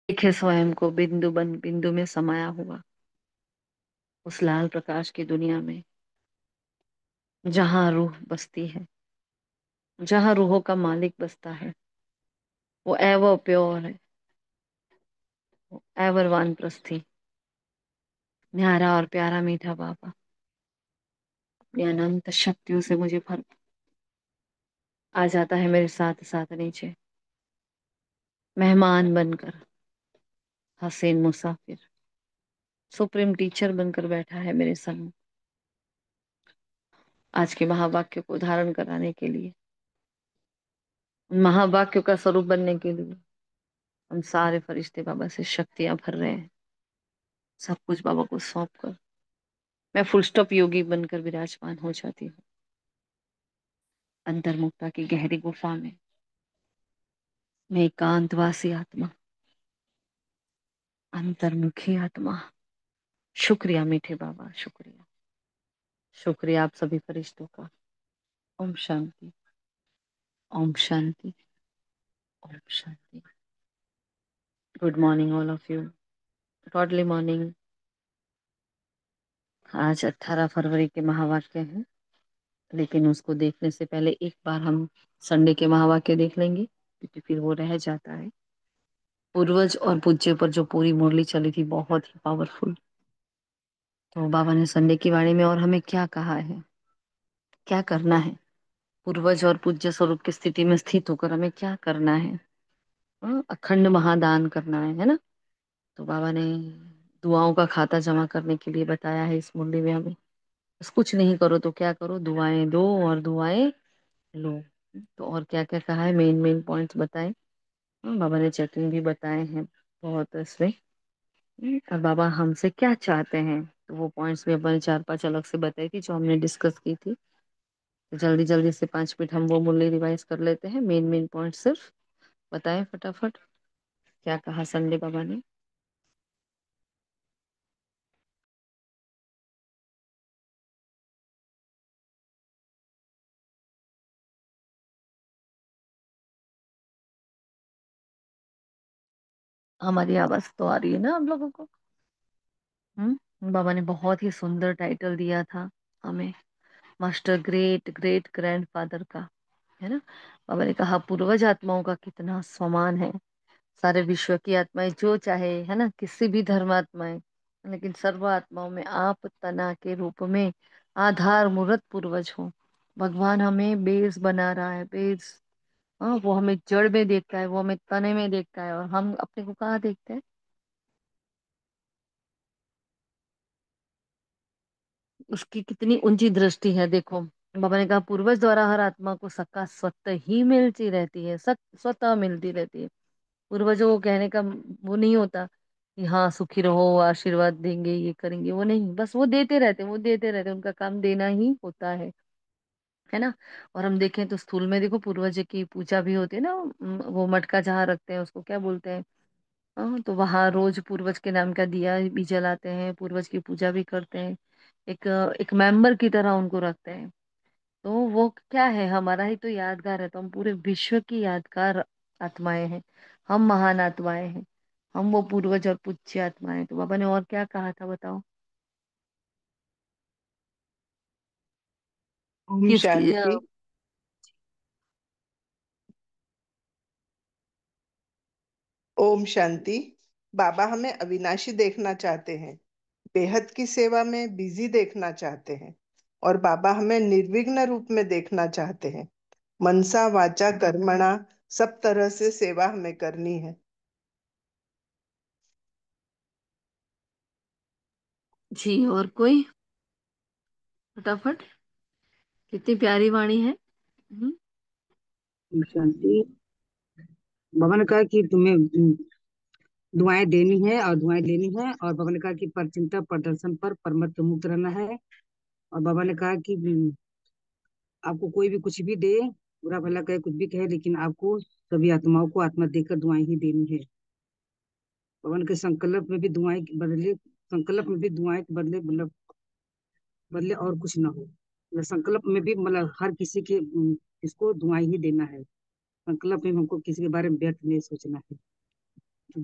देखे स्वयं को बिंदु बन बिंदु में समाया हुआ उस लाल प्रकाश की दुनिया में, जहां रूह बसती है, जहां रूहों का मालिक बसता है। वो एवर प्योर है, वो एवर वानप्रस्थी, न्यारा और प्यारा मीठा बाबा अपनी अनंत शक्तियों से मुझे भर आ जाता है मेरे साथ साथ नीचे, मेहमान बनकर, हसीन मुसाफिर, सुप्रीम टीचर बनकर बैठा है मेरे संग, आज के महावाक्य को धारण कराने के लिए, उन महावाक्यों का स्वरूप बनने के लिए हम सारे फरिश्ते बाबा से शक्तियां भर रहे हैं। सब कुछ बाबा को सौंप कर मैं फुल स्टॉप योगी बनकर विराजमान हो जाती हूँ अंतर्मुक्ता की गहरी गुफा में। मैं एकांतवासी आत्मा, अंतर्मुखी आत्मा। शुक्रिया मीठे बाबा, शुक्रिया। शुक्रिया आप सभी फरिश्तों का। ओम शांति, ओम शांति, ओम शांति। Good morning all of you. Godly morning. आज 18 फरवरी के महावाक्य हैं, लेकिन उसको देखने से पहले एक बार हम संडे के महावाक्य देख लेंगे, क्योंकि फिर वो रह जाता है। पूर्वज और पूज्य पर जो पूरी मुरली चली थी, बहुत ही पावरफुल। तो बाबा ने संडे की वाणी में और हमें क्या कहा है, क्या करना है, पूर्वज और पूज्य स्वरूप की स्थिति में स्थित होकर हमें क्या करना है। अखंड महादान करना है ना। तो बाबा ने दुआओं का खाता जमा करने के लिए बताया है इस मुरली में हमें। बस कुछ नहीं करो तो क्या करो, दुआएं दो और दुआएं लो। तो और क्या क्या कहा है, मेन मेन पॉइंट्स बताए। बाबा ने चैटिंग भी बताए हैं बहुत इसमें। और बाबा हमसे क्या चाहते हैं, तो वो पॉइंट्स भी अपन चार पांच अलग से बताई थी जो हमने डिस्कस की थी। तो जल्दी जल्दी से 5 मिनट हम वो मुरली रिवाइज कर लेते हैं। मेन मेन पॉइंट सिर्फ बताएं फटाफट, क्या कहा संडे बाबा ने। हमारी आवाज तो आ रही है ना आप लोगों को? बाबा ने बहुत ही सुंदर टाइटल दिया था हमें, मास्टर ग्रेट ग्रेट ग्रैंडफादर का, है ना। बाबा ने कहा पूर्वज आत्माओं का कितना सम्मान है, सारे विश्व की आत्माएं जो चाहे, है ना, किसी भी धर्मात्माएं, लेकिन सर्व आत्माओं में आप तना के रूप में आधार मूर्त पूर्वज हो। भगवान हमें बेस बना रहा है, बेस। हाँ, वो हमें जड़ में देखता है, वो हमें तने में देखता है, और हम अपने को कहाँ देखते हैं। उसकी कितनी ऊंची दृष्टि है, देखो। बाबा ने कहा पूर्वज द्वारा हर आत्मा को सका स्वतः ही मिलती रहती है, स्वतः मिलती रहती है। पूर्वजों को कहने का वो नहीं होता कि हाँ सुखी रहो, आशीर्वाद देंगे, ये करेंगे, वो नहीं, बस वो देते रहते, वो देते रहते, उनका काम देना ही होता है ना। और हम देखें तो स्थूल में देखो पूर्वज की पूजा भी होती है ना। वो मटका जहाँ रखते हैं उसको क्या बोलते हैं? हाँ, तो वहां रोज पूर्वज के नाम का दिया भी जलाते हैं, पूर्वज की पूजा भी करते हैं। एक एक मेंबर की तरह उनको रखते हैं। तो वो क्या है, हमारा ही तो यादगार है। तो हम पूरे विश्व की यादगार आत्माएं हैं, हम महान आत्माएं हैं, हम वो पूर्वज और पूज्य आत्माएं हैं। तो बाबा ने और क्या कहा था बताओ? ओम कि उसकी शांति। ओम शांति। बाबा हमें अविनाशी देखना चाहते हैं, बेहद की सेवा में बिजी देखना चाहते हैं, और बाबा हमें निर्विघ्न रूप में देखना चाहते हैं। मनसा वाचा कर्मणा सब तरह से सेवा हमें करनी है। जी, और कोई फटाफट, कितनी प्यारी वाणी है। शांति। बाबा ने कहा कि तुम्हें दुआएं देनी है और दुआएं लेनी है, और बाबा ने कहा कि परचिंता प्रदर्शन पर परमत मुक्त रहना है। और बाबा ने कहा कि आपको कोई भी कुछ भी दे, बुरा भला कहे, कुछ भी कहे, लेकिन आपको सभी आत्माओं को आत्मा देकर दुआएं ही देनी है। बाबा ने कहा संकल्प में भी दुआएं के बदले, संकल्प में भी दुआएं के बदले मतलब बदले और कुछ ना हो, मतलब संकल्प में भी मतलब हर किसी के इसको दुआएं ही देना है। संकल्प में हमको किसी के बारे में व्यर्थ नहीं सोचना है।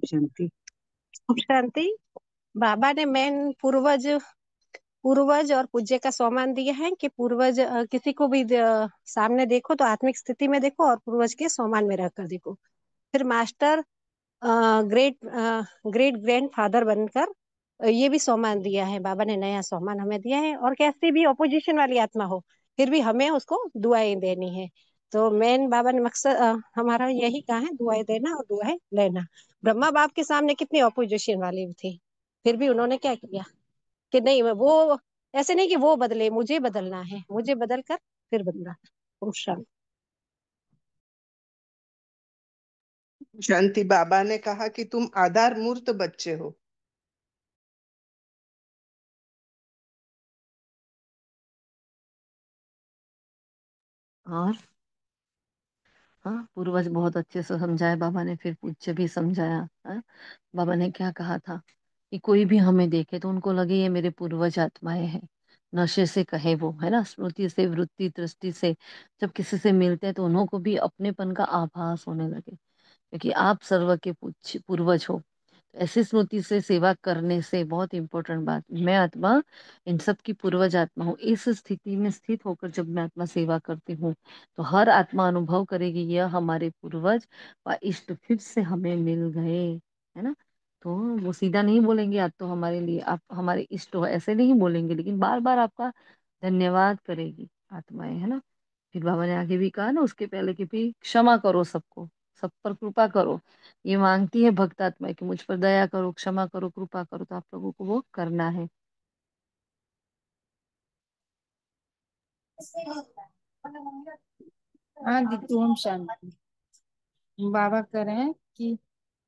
शांति। सुख शांति। बाबा ने मेन पूर्वज पूर्वज और पूज्य का सम्मान दिया है कि पूर्वज किसी को भी सामने देखो तो आत्मिक स्थिति में देखो और पूर्वज के सम्मान में रहकर देखो। फिर master great great grand father बनकर ये भी सम्मान दिया है। बाबा ने नया सम्मान हमें दिया है, और कैसे भी ऑपोजिशन वाली आत्मा हो फिर भी हमें उसको दुआएं देनी है। तो मेन बाबा ने मकसद हमारा यही कहा है, दुआएं देना और दुआएं लेना। ब्रह्मा बाप के सामने कितनी ऑपोजिशन वाली थी, फिर भी उन्होंने क्या किया कि नहीं, वो ऐसे नहीं कि वो बदले, मुझे बदलना है, मुझे बदल कर फिर बदला। ओम शांति। शांति। बाबा ने कहा कि तुम आधार मूर्त बच्चे हो। और हाँ, पूर्वज बहुत अच्छे से समझाया बाबा ने, फिर पूज्य भी समझाया। हाँ? बाबा ने क्या कहा था कि कोई भी हमें देखे तो उनको लगे ये मेरे पूर्वज आत्माएं हैं। नशे से कहे वो, है ना, स्मृति से, वृत्ति दृष्टि से जब किसी से मिलते हैं तो उन्हों को भी अपनेपन का आभास होने लगे, क्योंकि आप सर्व के पूर्वज हो। तो ऐसी स्मृति से सेवा करने से, बहुत इंपॉर्टेंट बात, मैं आत्मा इन सब की पूर्वज आत्मा हूँ। इस स्थिति में स्थित होकर जब मैं आत्मा सेवा करती हूँ तो हर आत्मा अनुभव करेगी यह हमारे पूर्वज व इष्ट फिर से हमें मिल गए, है ना। तो वो सीधा नहीं बोलेंगे आज तो हमारे लिए आप हमारे इष्ट हो, ऐसे नहीं बोलेंगे, लेकिन बार बार आपका धन्यवाद करेगी आत्माएं, है ना। फिर बाबा ने आगे भी कहा ना उसके पहले कि भी क्षमा करो सबको, सब पर कृपा करो। ये मांगती है भक्त आत्मा कि मुझ पर दया करो, क्षमा करो, कृपा करो, तो आप लोगों को वो करना है। हाँ दीदी, ओम शांति। बाबा कह रहे हैं कि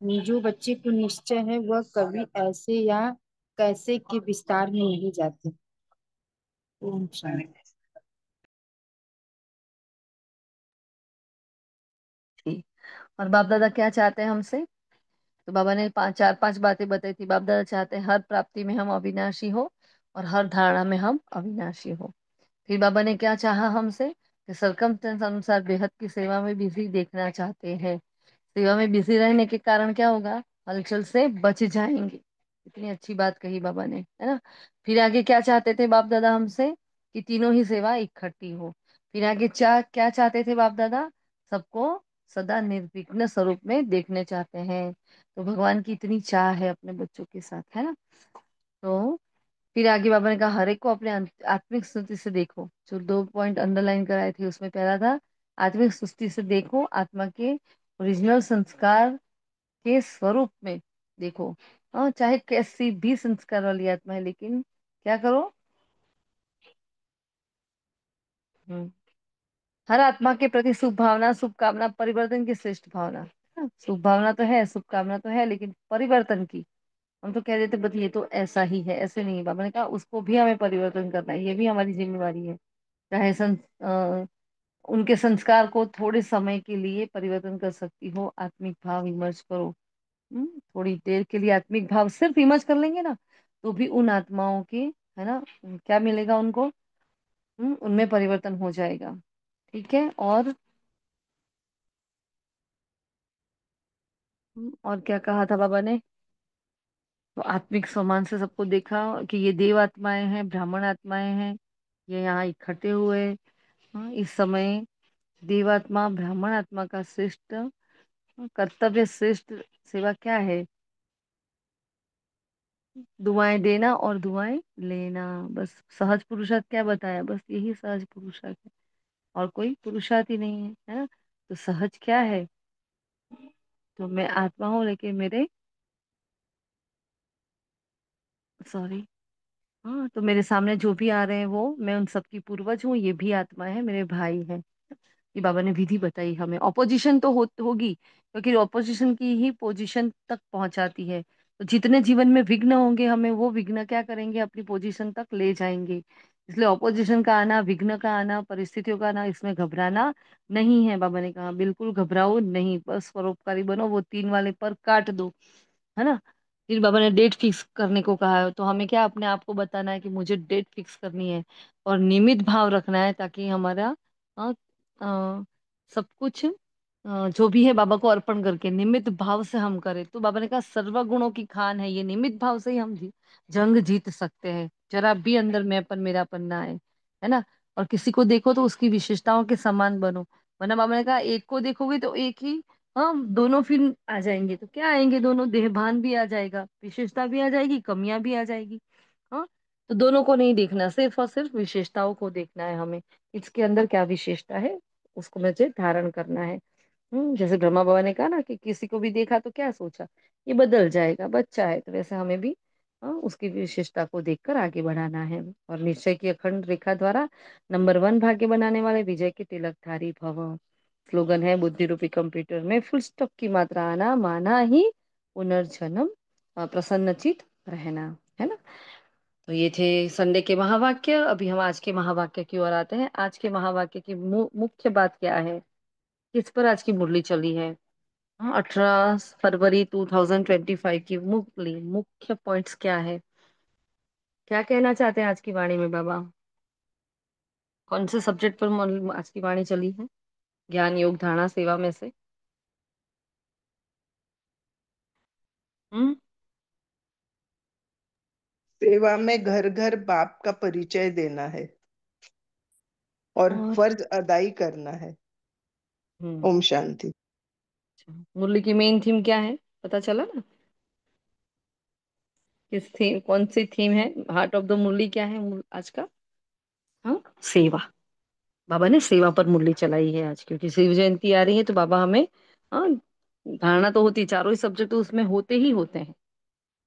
जो बच्चे को निश्चय है वह कभी ऐसे या कैसे के विस्तार में नहीं जाते। ओम शांति। ठीक। और बाप दादा क्या चाहते हैं हमसे? तो बाबा ने चार पांच बातें बताई थी। बाप दादा चाहते हैं हर प्राप्ति में हम अविनाशी हो और हर धारणा में हम अविनाशी हो। फिर बाबा ने क्या चाहा हमसे कि सरकमस्टेंस अनुसार बेहद की सेवा में बिजी देखना चाहते हैं। सेवा में बिजी रहने के कारण क्या होगा, हलचल से बच जाएंगे। इतनी अच्छी बात कही बाबा ने, है ना। फिर आगे क्या चाहते थे बाप दादा हमसे कि तीनों ही सेवा इकट्ठी हो। फिर आगे क्या चाहते थे बाप दादा, सबको सदा निर्विघ्न स्वरूप में देखने चाहते हैं। तो भगवान की इतनी चाह है अपने बच्चों के साथ, है ना। तो फिर आगे बाबा ने कहा हर एक को अपने आत्मिक स्तुति से देखो। जो दो पॉइंट अंडरलाइन कराए थे उसमें पहला था आत्मिक स्तुति से देखो, आत्मा के ओरिजिनल संस्कार के स्वरूप में देखो। हाँ, चाहे कैसी भी संस्कार वाली आत्मा है, लेकिन क्या करो, हम्म, हर आत्मा के प्रति शुभ भावना, शुभ कामना, परिवर्तन की श्रेष्ठ भावना। हाँ, शुभ भावना तो है, शुभ कामना तो है, लेकिन परिवर्तन की हम तो कह देते बस ये तो ऐसा ही है, ऐसे नहीं। बाबा ने कहा उसको भी हमें परिवर्तन करना है, ये भी हमारी जिम्मेवारी है। चाहे उनके संस्कार को थोड़े समय के लिए परिवर्तन कर सकती हो, आत्मिक भाव इमर्ज करो। थोड़ी देर के लिए आत्मिक भाव सिर्फ इमर्ज कर लेंगे ना, तो भी उन आत्माओं की, है ना, क्या मिलेगा उनको, उनमें परिवर्तन हो जाएगा। ठीक है। और क्या कहा था बाबा ने, तो आत्मिक सम्मान से सबको देखा कि ये देव आत्माएं हैं, ब्राह्मण आत्माएं हैं, ये यहाँ इकट्ठे हुए। हाँ, इस समय देवात्मा ब्राह्मण आत्मा का श्रेष्ठ कर्तव्य, श्रेष्ठ सेवा क्या है, दुआएं देना और दुआएं लेना। बस सहज पुरुषार्थ क्या बताया, बस यही सहज पुरुषार्थ है, और कोई पुरुषार्थ ही नहीं है ना। तो सहज क्या है, तो मैं आत्मा हूँ लेकिन मेरे, सॉरी, हाँ, तो मेरे सामने जो भी आ रहे हैं वो, मैं उन सबकी पूर्वज हूँ, ये भी आत्मा है, मेरे भाई हैं। ये बाबा ने विधि बताई हमें। ऑपोजिशन तो होगी, क्योंकि ऑपोजिशन की ही पोजीशन तक पहुंचाती है। तो जितने जीवन में विघ्न होंगे हमें वो विघ्न क्या करेंगे, अपनी पोजीशन तक ले जाएंगे। इसलिए ऑपोजिशन का आना, विघ्न का आना, परिस्थितियों का आना, इसमें घबराना नहीं है। बाबा ने कहा बिल्कुल घबराओ नहीं, बस परोपकारी बनो, वो तीन वाले पर काट दो, है ना। फिर बाबा ने डेट फिक्स करने को कहा है, तो हमें क्या अपने आप को बताना है कि मुझे डेट फिक्स करनी है, और नियमित भाव रखना है, ताकि हमारा अ, अ, सब कुछ जो भी है बाबा को अर्पण करके निमित्त भाव से हम करें, तो बाबा ने कहा सर्वगुणों की खान है ये, निमित्त भाव से ही हम जंग जीत सकते हैं। जरा भी अंदर मैंपन मेरापन ना आए, है ना। और किसी को देखो तो उसकी विशेषताओं के समान बनो, वरना बाबा ने कहा एक को देखोगे तो एक ही, हम दोनों फिर आ जाएंगे, तो क्या आएंगे दोनों, देहभान भी आ जाएगा, विशेषता भी आ जाएगी, कमियां भी आ जाएगी। हाँ, तो दोनों को नहीं देखना, सिर्फ और सिर्फ विशेषताओं को देखना है हमें, इसके अंदर क्या विशेषता है उसको मुझे धारण करना है। जैसे ब्रह्मा बाबा ने कहा ना कि किसी को भी देखा तो क्या सोचा, ये बदल जाएगा, बच्चा है, तो वैसे हमें भी उसकी विशेषता को देखकर आगे बढ़ाना है। और निश्चय की अखंड रेखा द्वारा नंबर 1 भाग्य बनाने वाले विजय के तिलकधारी भव। स्लोगन है बुद्धि रूपी कंप्यूटर में फुल स्टॉप की मात्रा आना, माना ही पुनर्जन्म, प्रसन्नचित रहना, है ना। तो ये थे संडे के महावाक्य। अभी हम आज के महावाक्य की ओर आते हैं। आज के महावाक्य की मुख्य बात क्या है, किस पर आज की मुरली चली है। 18 फरवरी 2025 की मुरली, मुख्य पॉइंट्स क्या है, क्या कहना चाहते हैं आज की वाणी में बाबा, कौन से सब्जेक्ट पर आज की वाणी चली है, ज्ञान योग धारणा सेवा में से। हम्म। सेवा में घर घर बाप का परिचय देना है और और फर्ज अदाई करना है। हम्म। ओम शांति। अच्छा, मुरली की मेन थीम क्या है, पता चला ना, किस थीम, कौन सी थीम है, हार्ट ऑफ द मुरली क्या है आज का। हाँ, सेवा। बाबा ने सेवा पर मुरली चलाई है आज, क्योंकि शिव जयंती आ रही है, तो बाबा हमें, हाँ, धारणा तो होती, चारों ही सब्जेक्ट तो उसमें होते ही होते हैं,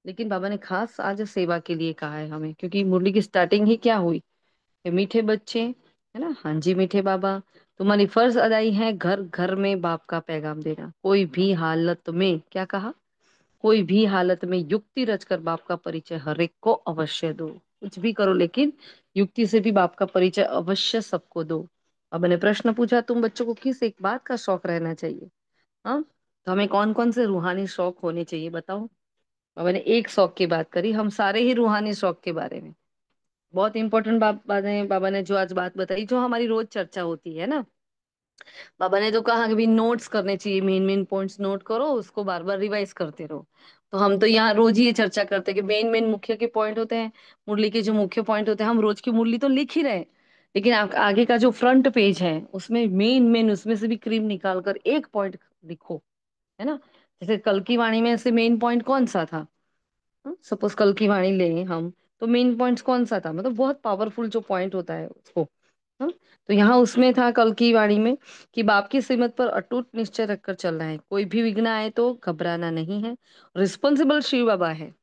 लेकिन बाबा ने खास आज सेवा के लिए कहा है हमें, क्योंकि मुरली की स्टार्टिंग ही क्या हुई, कि मीठे बच्चे, है ना, हाँ जी मीठे बाबा, तुम्हारी फर्ज अदाई है घर घर में बाप का पैगाम देना, कोई भी हालत में, क्या कहा, कोई भी हालत में युक्ति रचकर बाप का परिचय हर एक को अवश्य दो। कुछ भी करो लेकिन युक्ति से भी बाप का परिचय अवश्य सबको दो। अब मैंने प्रश्न पूछा तुम बच्चों को किस एक बात का शौक रहना चाहिए, हाँ, तो हमें कौन कौन से रूहानी शौक होने चाहिए बताओ। अब मैंने एक शौक की बात करी, हम सारे ही रूहानी शौक के बारे में, बहुत इंपॉर्टेंट बाबा ने जो आज बात बताई, जो हमारी रोज चर्चा होती है ना। बाबा ने तो कहा कि भी नोट्स करने चाहिए, मेन मेन पॉइंट्स नोट करो, उसको बार बार रिवाइज करते रहो। तो हम तो यहाँ रोज ही ये चर्चा करते हैं कि मेन मेन मुख्य के पॉइंट होते हैं, मुरली के जो मुख्य पॉइंट होते हैं, हम रोज की मुरली तो लिख ही रहे हैं, लेकिन आगे का जो फ्रंट पेज है उसमें मेन मेन, उसमें से भी क्रीम निकाल कर एक पॉइंट लिखो, है ना। जैसे कल की वाणी में से मेन पॉइंट कौन सा था, सपोज कल की वाणी लें हम, तो मेन पॉइंट्स कौन सा था, मतलब बहुत पावरफुल जो पॉइंट होता है उसको, हाँ? तो यहाँ उसमें था कल की वाणी में कि बाप की श्रीमत पर अटूट निश्चय रखकर चलना है, कोई भी विघ्न आए तो घबराना नहीं है, रिस्पॉन्सिबल शिव बाबा है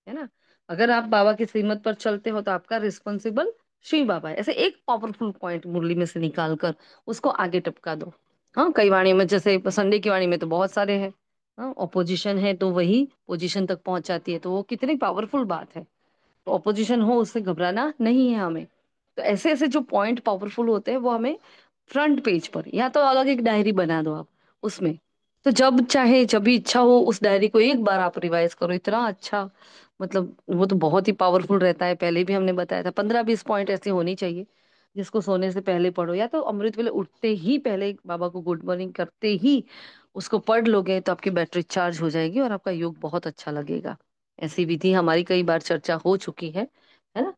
ना। अगर आप बाबा की श्रीमत पर चलते हो तो आपका रिस्पॉन्सिबल शिव बाबा है। ऐसे एक पावरफुल पॉइंट मुरली में से निकाल कर उसको आगे टपका दो। हाँ, कई वाणी में, जैसे संडे की वाणी में तो बहुत सारे हैं, हाँ, ऑपोजिशन है तो वही पोजीशन तक पहुंच जाती है, तो वो कितनी पावरफुल बात है। तो ऑपोजिशन हो उससे घबराना नहीं है हमें। तो ऐसे ऐसे जो पॉइंट पावरफुल होते हैं वो हमें फ्रंट पेज पर, या तो अलग एक डायरी बना दो आप उसमें, तो जब चाहे जब भी इच्छा हो उस डायरी को एक बार आप रिवाइज करो, इतना अच्छा, मतलब वो तो बहुत ही पावरफुल रहता है। पहले भी हमने बताया था 15-20 पॉइंट ऐसी होनी चाहिए जिसको सोने से पहले पढ़ो, या तो अमृत वेले उठते ही पहले बाबा को गुड मॉर्निंग करते ही उसको पढ़ लोगे तो आपकी बैटरी चार्ज हो जाएगी और आपका योग बहुत अच्छा लगेगा। ऐसी विधि हमारी कई बार चर्चा हो चुकी है ना।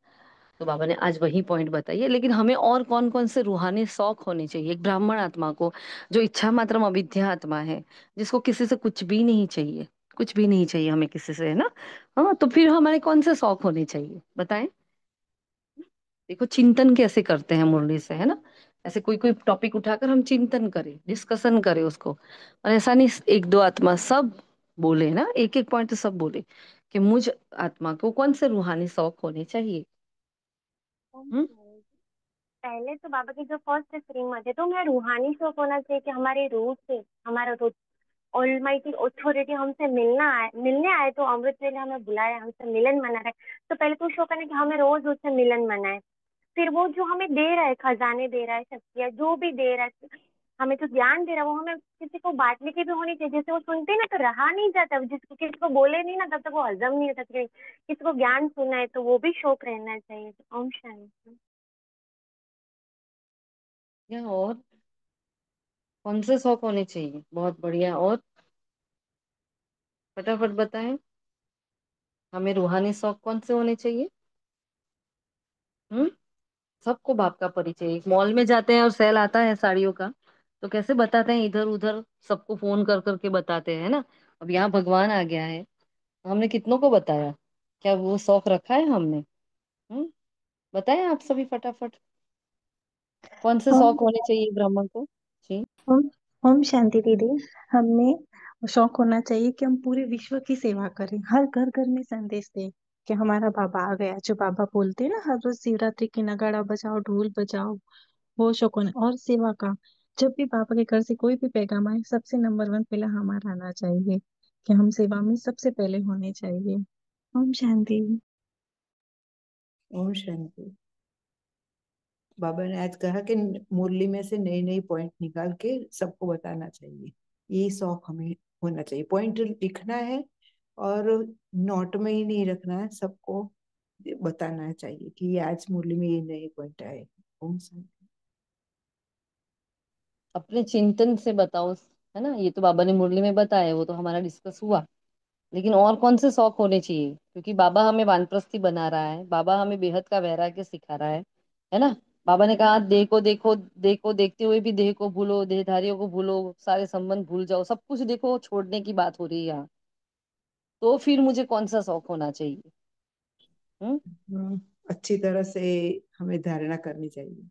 तो बाबा ने आज वही पॉइंट बताइए, लेकिन हमें और कौन कौन से रूहानी शौक होने चाहिए एक ब्राह्मण आत्मा को, जो इच्छा मात्रम अविद्या आत्मा है, जिसको किसी से कुछ भी नहीं चाहिए, कुछ भी नहीं चाहिए हमें किसी से, है ना। हाँ, तो फिर हमारे कौन से शौक होने चाहिए बताएं। देखो चिंतन कैसे करते हैं मुरली से, है ना, ऐसे कोई कोई टॉपिक उठाकर हम चिंतन करें, डिस्कशन करें उसको, और ऐसा नहीं एक दो आत्मा सब बोले ना, एक एक पॉइंट तो सब बोले कि मुझ आत्मा को कौन से रूहानी शौक होने चाहिए। हम्म। पहले तो बाबा की जो फर्स्ट श्रीमत है तो मैं रूहानी शौक होना चाहिए कि हमारे रूह से, हमारा रूह ऑलमाइटी अथॉरिटी हमसे मिलने आए, तो अमृत वेले हमें बुलाया, हमसे मिलन मना रहा है। तो पहले तो शौक है कि हमें रोज उससे मिलन मनाए। फिर वो जो हमें दे रहा है, खजाने दे रहा है, शक्तियाँ जो भी दे रहा है, हमें जो ज्ञान दे रहा है, वो हमें किसी को बांटने की भी होनी चाहिए। जैसे वो सुनते हैं ना तो रहा नहीं जाता, जिसको किसी को बोले नहीं ना तब तक वो हजम नहीं होता, किसी को ज्ञान सुना है तो वो भी शौक रहना चाहिए। तो ओम शांति। या और कौन से शौक होने चाहिए? बहुत बढ़िया। और फटाफट बताएं, हमें रूहानी शौक कौन से होने चाहिए? हम्म। सबको बाप का परिचय। एक मॉल में जाते हैं और सेल आता है साड़ियों का, तो कैसे बताते हैं? इधर उधर सबको फोन कर करके बताते हैं ना। अब यहाँ भगवान आ गया है, तो हमने कितनों को बताया? क्या वो शौक रखा है हमने? हम्म। बताएं आप सभी फटाफट, कौन से ओम शौक होने चाहिए ब्राह्मण को? जी। ओम ओम शांति दीदी। हमें शौक होना चाहिए कि हम पूरे विश्व की सेवा करें, हर घर घर में संदेश दें कि हमारा बाबा आ गया। जो बाबा बोलते हैं ना, हर रोज शिवरात्रि की नगाड़ा बजाओ, ढोल बजाओ, वो शौक होना। और सेवा का, जब भी बाबा के घर से कोई भी पैगाम आए, सबसे नंबर वन पहला हमारा आना चाहिए, कि हम सेवा में सबसे पहले होने चाहिए। ओम शांति। ओम शांति। बाबा ने आज कहा कि मुरली में से नई नई पॉइंट निकाल के सबको बताना चाहिए। ये शौक हमें होना चाहिए। पॉइंट लिखना है और नोट में ही नहीं रखना है, सबको बताना चाहिए कि ये आज मुरली में ये नए पॉइंट आए। ओम शांति। अपने चिंतन से बताओ, है ना। ये तो बाबा ने मुरली में बताया, वो तो हमारा डिस्कस हुआ। लेकिन और कौन से शौक होने चाहिए? क्योंकि बाबा हमें वानप्रस्थी बना रहा है, बाबा हमें बेहद का वैराग्य सिखा रहा है ना। बाबा ने कहा देह को देखो, देखो, देखते हुए भी देह को भूलो, देहधारियों को भूलो, सारे संबंध भूल जाओ, सब कुछ देखो, छोड़ने की बात हो रही है यहाँ। तो फिर मुझे कौन सा शौक होना चाहिए? हम्म। हाँ, अच्छी तरह से हमें धारणा करनी चाहिए।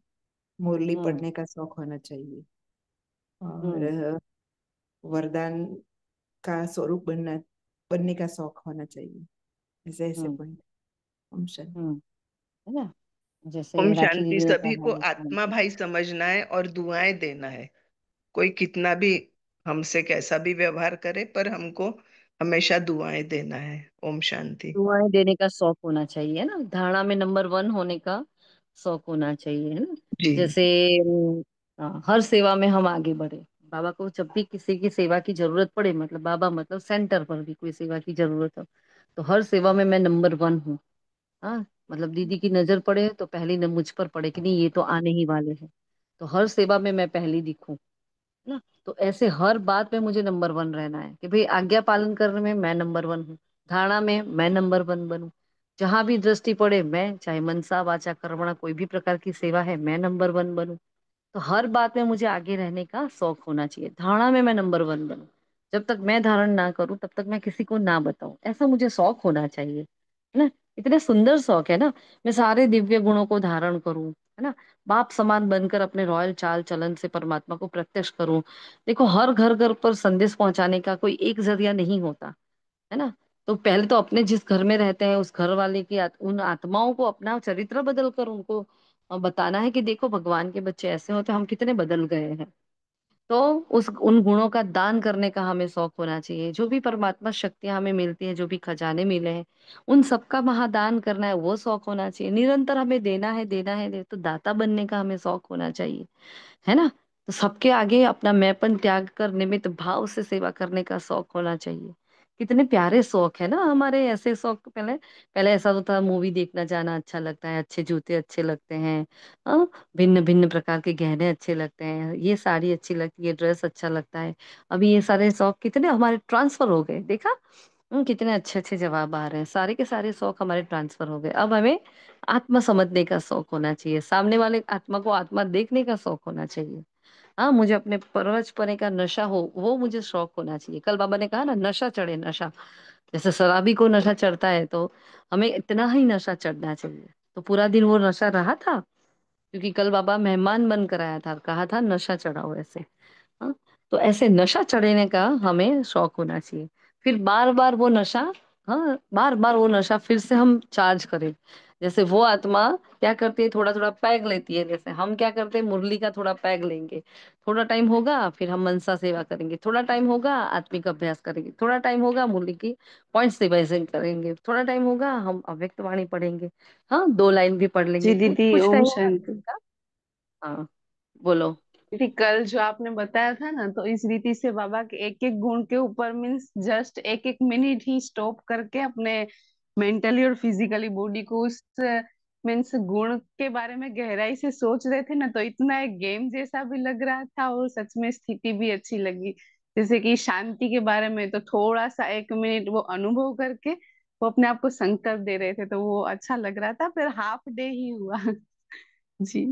मुरली हम्म। पढ़ने का शौक होना चाहिए हम्म। और वरदान का स्वरूप बनने का शौक होना चाहिए। ऐसे ऐसे हम्म। पॉइंट। ओम शांति। हम्म। है ना। ओम जैसे राखी शांति। दीदी ने सभी को कहा। आत्मा भाई समझना है और दुआएं देना है। कोई कितना भी हमसे कैसा भी व्यवहार करे, पर हमको हमेशा दुआएं देना है। ओम शांति। दुआएं देने का शौक होना चाहिए, है ना। धारणा में नंबर वन होने का शौक होना चाहिए, है ना। जी। जैसे हर सेवा में हम आगे बढ़े। बाबा को जब भी किसी की सेवा की जरूरत पड़े, मतलब बाबा मतलब सेंटर पर भी कोई सेवा की जरूरत हो, तो हर सेवा में मैं नंबर वन हूँ। हाँ, मतलब दीदी की नजर पड़े तो पहली न मुझ पर पड़े कि नहीं, ये तो आने ही वाले हैं, तो हर सेवा में मैं पहली दिखूं ना। तो ऐसे हर बात में मुझे नंबर वन रहना है कि भाई आज्ञा पालन करने में मैं नंबर वन हूँ, धारणा में मैं नंबर वन बनूं, जहां भी दृष्टि पड़े मैं, चाहे मनसा वाचा कर्मणा कोई भी प्रकार की सेवा है, मैं नंबर वन बनूं। तो हर बात में मुझे आगे रहने का शौक होना चाहिए, धारणा में मैं नंबर वन बनूं। जब तक मैं धारण ना करूं तब तक मैं किसी को ना बताऊं, ऐसा मुझे शौक होना चाहिए, है ना। इतने सुंदर शौक है ना। मैं सारे दिव्य गुणों को धारण करूं, है ना। बाप समान बनकर अपने रॉयल चाल चलन से परमात्मा को प्रत्यक्ष करूं। देखो, हर घर घर पर संदेश पहुंचाने का कोई एक जरिया नहीं होता, है ना। तो पहले तो अपने जिस घर में रहते हैं उस घर वाले की उन आत्माओं को अपना चरित्र बदल कर उनको बताना है कि देखो भगवान के बच्चे ऐसे होते हैं, हम कितने बदल गए हैं। तो उस उन गुणों का दान करने का हमें शौक होना चाहिए। जो भी परमात्मा शक्तियां हमें मिलती है, जो भी खजाने मिले हैं, उन सबका महादान करना है, वो शौक होना चाहिए। निरंतर हमें देना है, देना है, तो दाता बनने का हमें शौक होना चाहिए, है ना। तो सबके आगे अपना मैंपन त्याग कर निमित्त भाव से सेवा करने का शौक होना चाहिए। कितने प्यारे शौक है ना हमारे ऐसे शौक। पहले पहले ऐसा तो था, मूवी देखना जाना अच्छा लगता है, अच्छे जूते अच्छे लगते हैं, हाँ, भिन्न भिन्न प्रकार के गहने अच्छे लगते हैं, ये साड़ी अच्छी लगती है, ड्रेस अच्छा लगता है। अभी ये सारे शौक कितने हमारे ट्रांसफर हो गए, देखा। कितने अच्छे अच्छे जवाब आ रहे हैं, सारे के सारे शौक हमारे ट्रांसफर हो गए। अब हमें आत्मा समझने का शौक होना चाहिए, सामने वाले आत्मा को आत्मा देखने का शौक होना चाहिए। हाँ, मुझे अपने परवच पने का नशा हो, वो मुझे शौक होना चाहिए। कल बाबा ने कहा ना, नशा चढ़े, नशा। जैसे शराबी को नशा चढ़ता है, तो हमें इतना ही नशा चढ़ना चाहिए। तो पूरा दिन वो नशा रहा था, क्योंकि कल बाबा मेहमान बनकर आया था, कहा था नशा चढ़ाओ ऐसे। हाँ, तो ऐसे नशा चढ़ने का हमें शौक होना चाहिए। फिर बार बार वो नशा, हाँ, बार बार वो नशा फिर से हम चार्ज करें। जैसे वो आत्मा क्या करती है, थोड़ा थोड़ा पैग लेती है, जैसे हम क्या करते हैं, मुरली का थोड़ा पैग लेंगे। थोड़ा टाइम होगा फिर हम मनसा सेवा करेंगे, थोड़ा टाइम होगा आत्मिक अभ्यास करेंगे, थोड़ा टाइम होगा मुरली की पॉइंट सेवा से करेंगे, थोड़ा टाइम होगा हम अव्यक्त वाणी पढ़ेंगे, हाँ, दो लाइन भी पढ़ जी लेंगे, कुछ दीदी, कुछ ओम टाइम होगा। शांति। हाँ, बोलो। दीदी, कल जो आपने बताया था ना, तो इस रीति से बाबा के एक एक गुण के ऊपर मीन्स जस्ट एक एक मिनट ही स्टॉप करके अपने मेंटली और फिजिकली बॉडी को उस मीन्स गुण के बारे में गहराई से सोच रहे थे ना, तो इतना एक गेम जैसा भी लग रहा था और सच में स्थिति भी अच्छी लगी। जैसे कि शांति के बारे में तो थोड़ा सा 1 मिनट वो अनुभव करके वो अपने आप को संकल्प दे रहे थे, तो वो अच्छा लग रहा था। फिर हाफ डे ही हुआ। जी।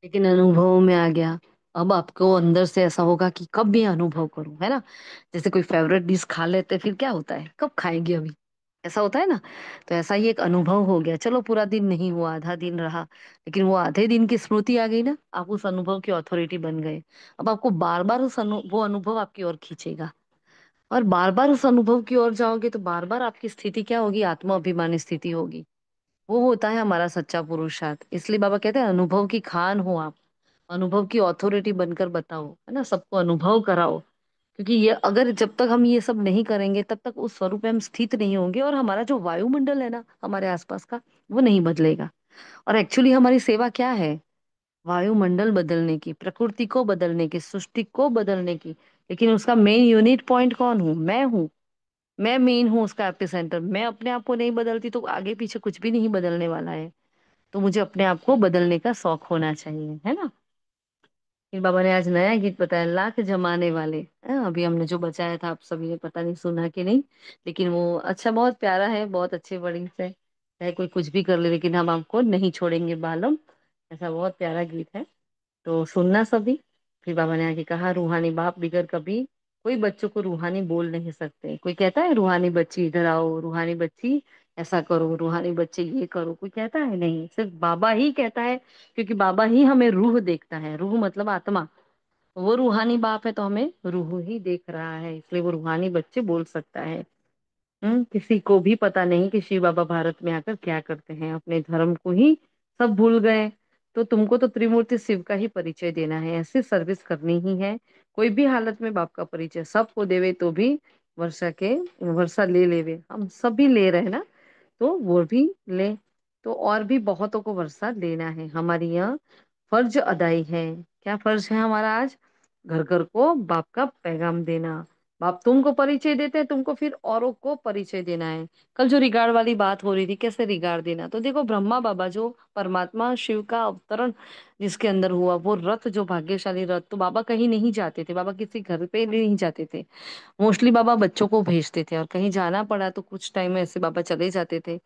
लेकिन अनुभव में आ गया। अब आपको अंदर से ऐसा होगा कि कब भी अनुभव करूं, है ना। जैसे कोई फेवरेट डिश खा लेते फिर क्या होता है, कब खाएंगे अभी, ऐसा होता है ना। तो ऐसा ही एक अनुभव हो गया। चलो पूरा दिन नहीं हुआ, आधा दिन रहा, लेकिन वो आधे दिन की स्मृति आ गई ना, आप उस अनुभव की अथॉरिटी बन गए। अब आपको बार बार वो अनुभव आपकी ओर खींचेगा, और बार बार उस अनुभव की ओर जाओगे तो बार बार आपकी स्थिति क्या होगी, आत्मा अभिमानी स्थिति होगी। वो होता है हमारा सच्चा पुरुषार्थ। इसलिए बाबा कहते हैं अनुभव की खान हो आप, अनुभव की ऑथोरिटी बनकर बताओ, है ना, सबको अनुभव कराओ। क्योंकि ये अगर जब तक हम ये सब नहीं करेंगे तब तक उस स्वरूप में हम स्थित नहीं होंगे, और हमारा जो वायुमंडल है ना हमारे आसपास का, वो नहीं बदलेगा। और एक्चुअली हमारी सेवा क्या है, वायुमंडल बदलने की, प्रकृति को बदलने की, सृष्टि को बदलने की। लेकिन उसका मेन यूनिट पॉइंट कौन हूँ, मैं हूँ। मैं मेन हूँ उसका एपिसेंटर। मैं अपने आप को नहीं बदलती तो आगे पीछे कुछ भी नहीं बदलने वाला है। तो मुझे अपने आप को बदलने का शौक होना चाहिए, है ना। फिर बाबा ने आज नया गीत बताया, लाख जमाने वाले। अभी हमने जो बचाया था आप सभी ने पता नहीं सुना कि नहीं, लेकिन वो अच्छा, बहुत प्यारा है, बहुत अच्छे वर्डिंग से। चाहे कोई कुछ भी कर ले लेकिन हम आपको नहीं छोड़ेंगे बालम, ऐसा बहुत प्यारा गीत है। तो सुनना सभी। फिर बाबा ने आके कहा, रूहानी बाप बिगर कभी कोई बच्चों को रूहानी बोल नहीं सकते। कोई कहता है रूहानी बच्ची इधर आओ, रूहानी बच्ची ऐसा करो, रूहानी बच्चे ये करो, कोई कहता है नहीं, सिर्फ बाबा ही कहता है। क्योंकि बाबा ही हमें रूह देखता है, रूह मतलब आत्मा। वो रूहानी बाप है तो हमें रूह ही देख रहा है, इसलिए वो रूहानी बच्चे बोल सकता है। किसी को भी पता नहीं कि शिव बाबा भारत में आकर क्या करते हैं, अपने धर्म को ही सब भूल गए। तो तुमको तो त्रिमूर्ति शिव का ही परिचय देना है, ऐसी सर्विस करनी ही है। कोई भी हालत में बाप का परिचय सबको देवे तो भी वर्षा ले लेवे, हम सभी ले रहे हैं ना, तो वो भी ले। तो और भी बहुतों को वर्षा लेना है, हमारी यहाँ फर्ज अदाई है। क्या फर्ज है हमारा आज, घर घर को बाप का पैगाम देना। बाप तुमको परिचय देते हैं, तुमको फिर औरों को परिचय देना है। कल जो रिगार्ड वाली बात हो रही थी, कैसे रिगार्ड देना, तो देखो ब्रह्मा बाबा जो परमात्मा शिव का अवतरण जिसके अंदर हुआ, वो रथ जो भाग्यशाली रथ, तो बाबा कहीं नहीं जाते थे, बाबा किसी घर पे नहीं जाते थे। मोस्टली बाबा बच्चों को भेजते थे, और कहीं जाना पड़ा तो कुछ टाइम में ऐसे बाबा चले जाते थे,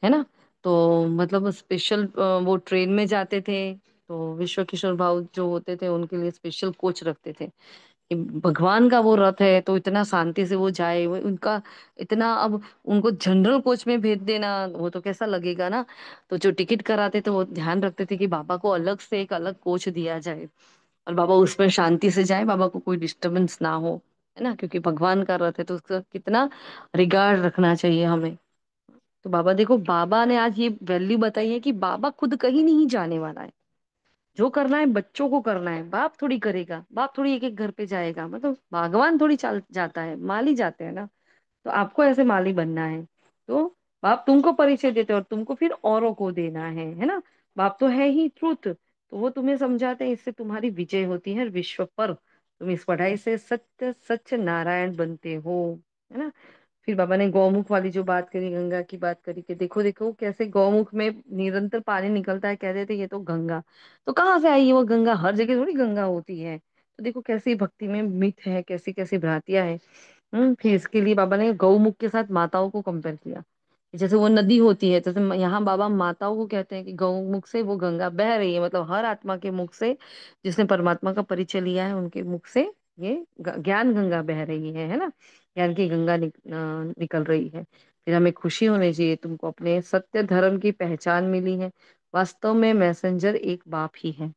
है ना। तो मतलब स्पेशल वो ट्रेन में जाते थे। तो विश्व किशोर भाव जो होते थे उनके लिए स्पेशल कोच रखते थे कि भगवान का वो रथ है तो इतना शांति से वो जाए, वो उनका इतना। अब उनको जनरल कोच में भेज देना वो तो कैसा लगेगा ना। तो जो टिकट कराते थे वो ध्यान रखते थे कि बाबा को अलग से एक अलग कोच दिया जाए, और बाबा उसमें शांति से जाए, बाबा को कोई डिस्टरबेंस ना हो, है ना। क्योंकि भगवान का रथ है तो उसका कितना रिगार्ड रखना चाहिए हमें। तो बाबा देखो, बाबा ने आज ये वैल्यू बताई है कि बाबा खुद कहीं नहीं जाने वाला है। जो करना है बच्चों को करना है, बाप थोड़ी करेगा, बाप थोड़ी एक एक घर पे जाएगा, मतलब भगवान थोड़ी चल जाता है, माली जाते हैं ना। तो आपको ऐसे माली बनना है। तो बाप तुमको परिचय देते हैं और तुमको फिर औरों को देना है ना। बाप तो है ही ट्रूथ, तो वो तुम्हें समझाते हैं, इससे तुम्हारी विजय होती है विश्व पर। तुम इस पढ़ाई से सत्य सच नारायण बनते हो, है ना। फिर बाबा ने गौमुख वाली जो बात करी, गंगा की बात करी, कि देखो देखो कैसे गौमुख में निरंतर पानी निकलता है, कहते थे ये तो गंगा। तो कहाँ से आई है वो गंगा, हर जगह थोड़ी गंगा होती है। तो देखो कैसी भक्ति में मिथ है, कैसी कैसी भ्रांतियां हैं। फिर इसके लिए बाबा ने गौमुख के साथ माताओं को कंपेयर किया। जैसे वो नदी होती है, जैसे यहाँ बाबा माताओं को कहते हैं कि गौमुख से वो गंगा बह रही है, मतलब हर आत्मा के मुख से, जिसने परमात्मा का परिचय लिया है उनके मुख से ये ज्ञान गंगा बह रही है ना। ज्ञान की गंगा निकल रही है। फिर हमें खुशी होनी चाहिए, तुमको अपने सत्य धर्म की पहचान मिली है। वास्तव में मैसेंजर एक बाप ही है।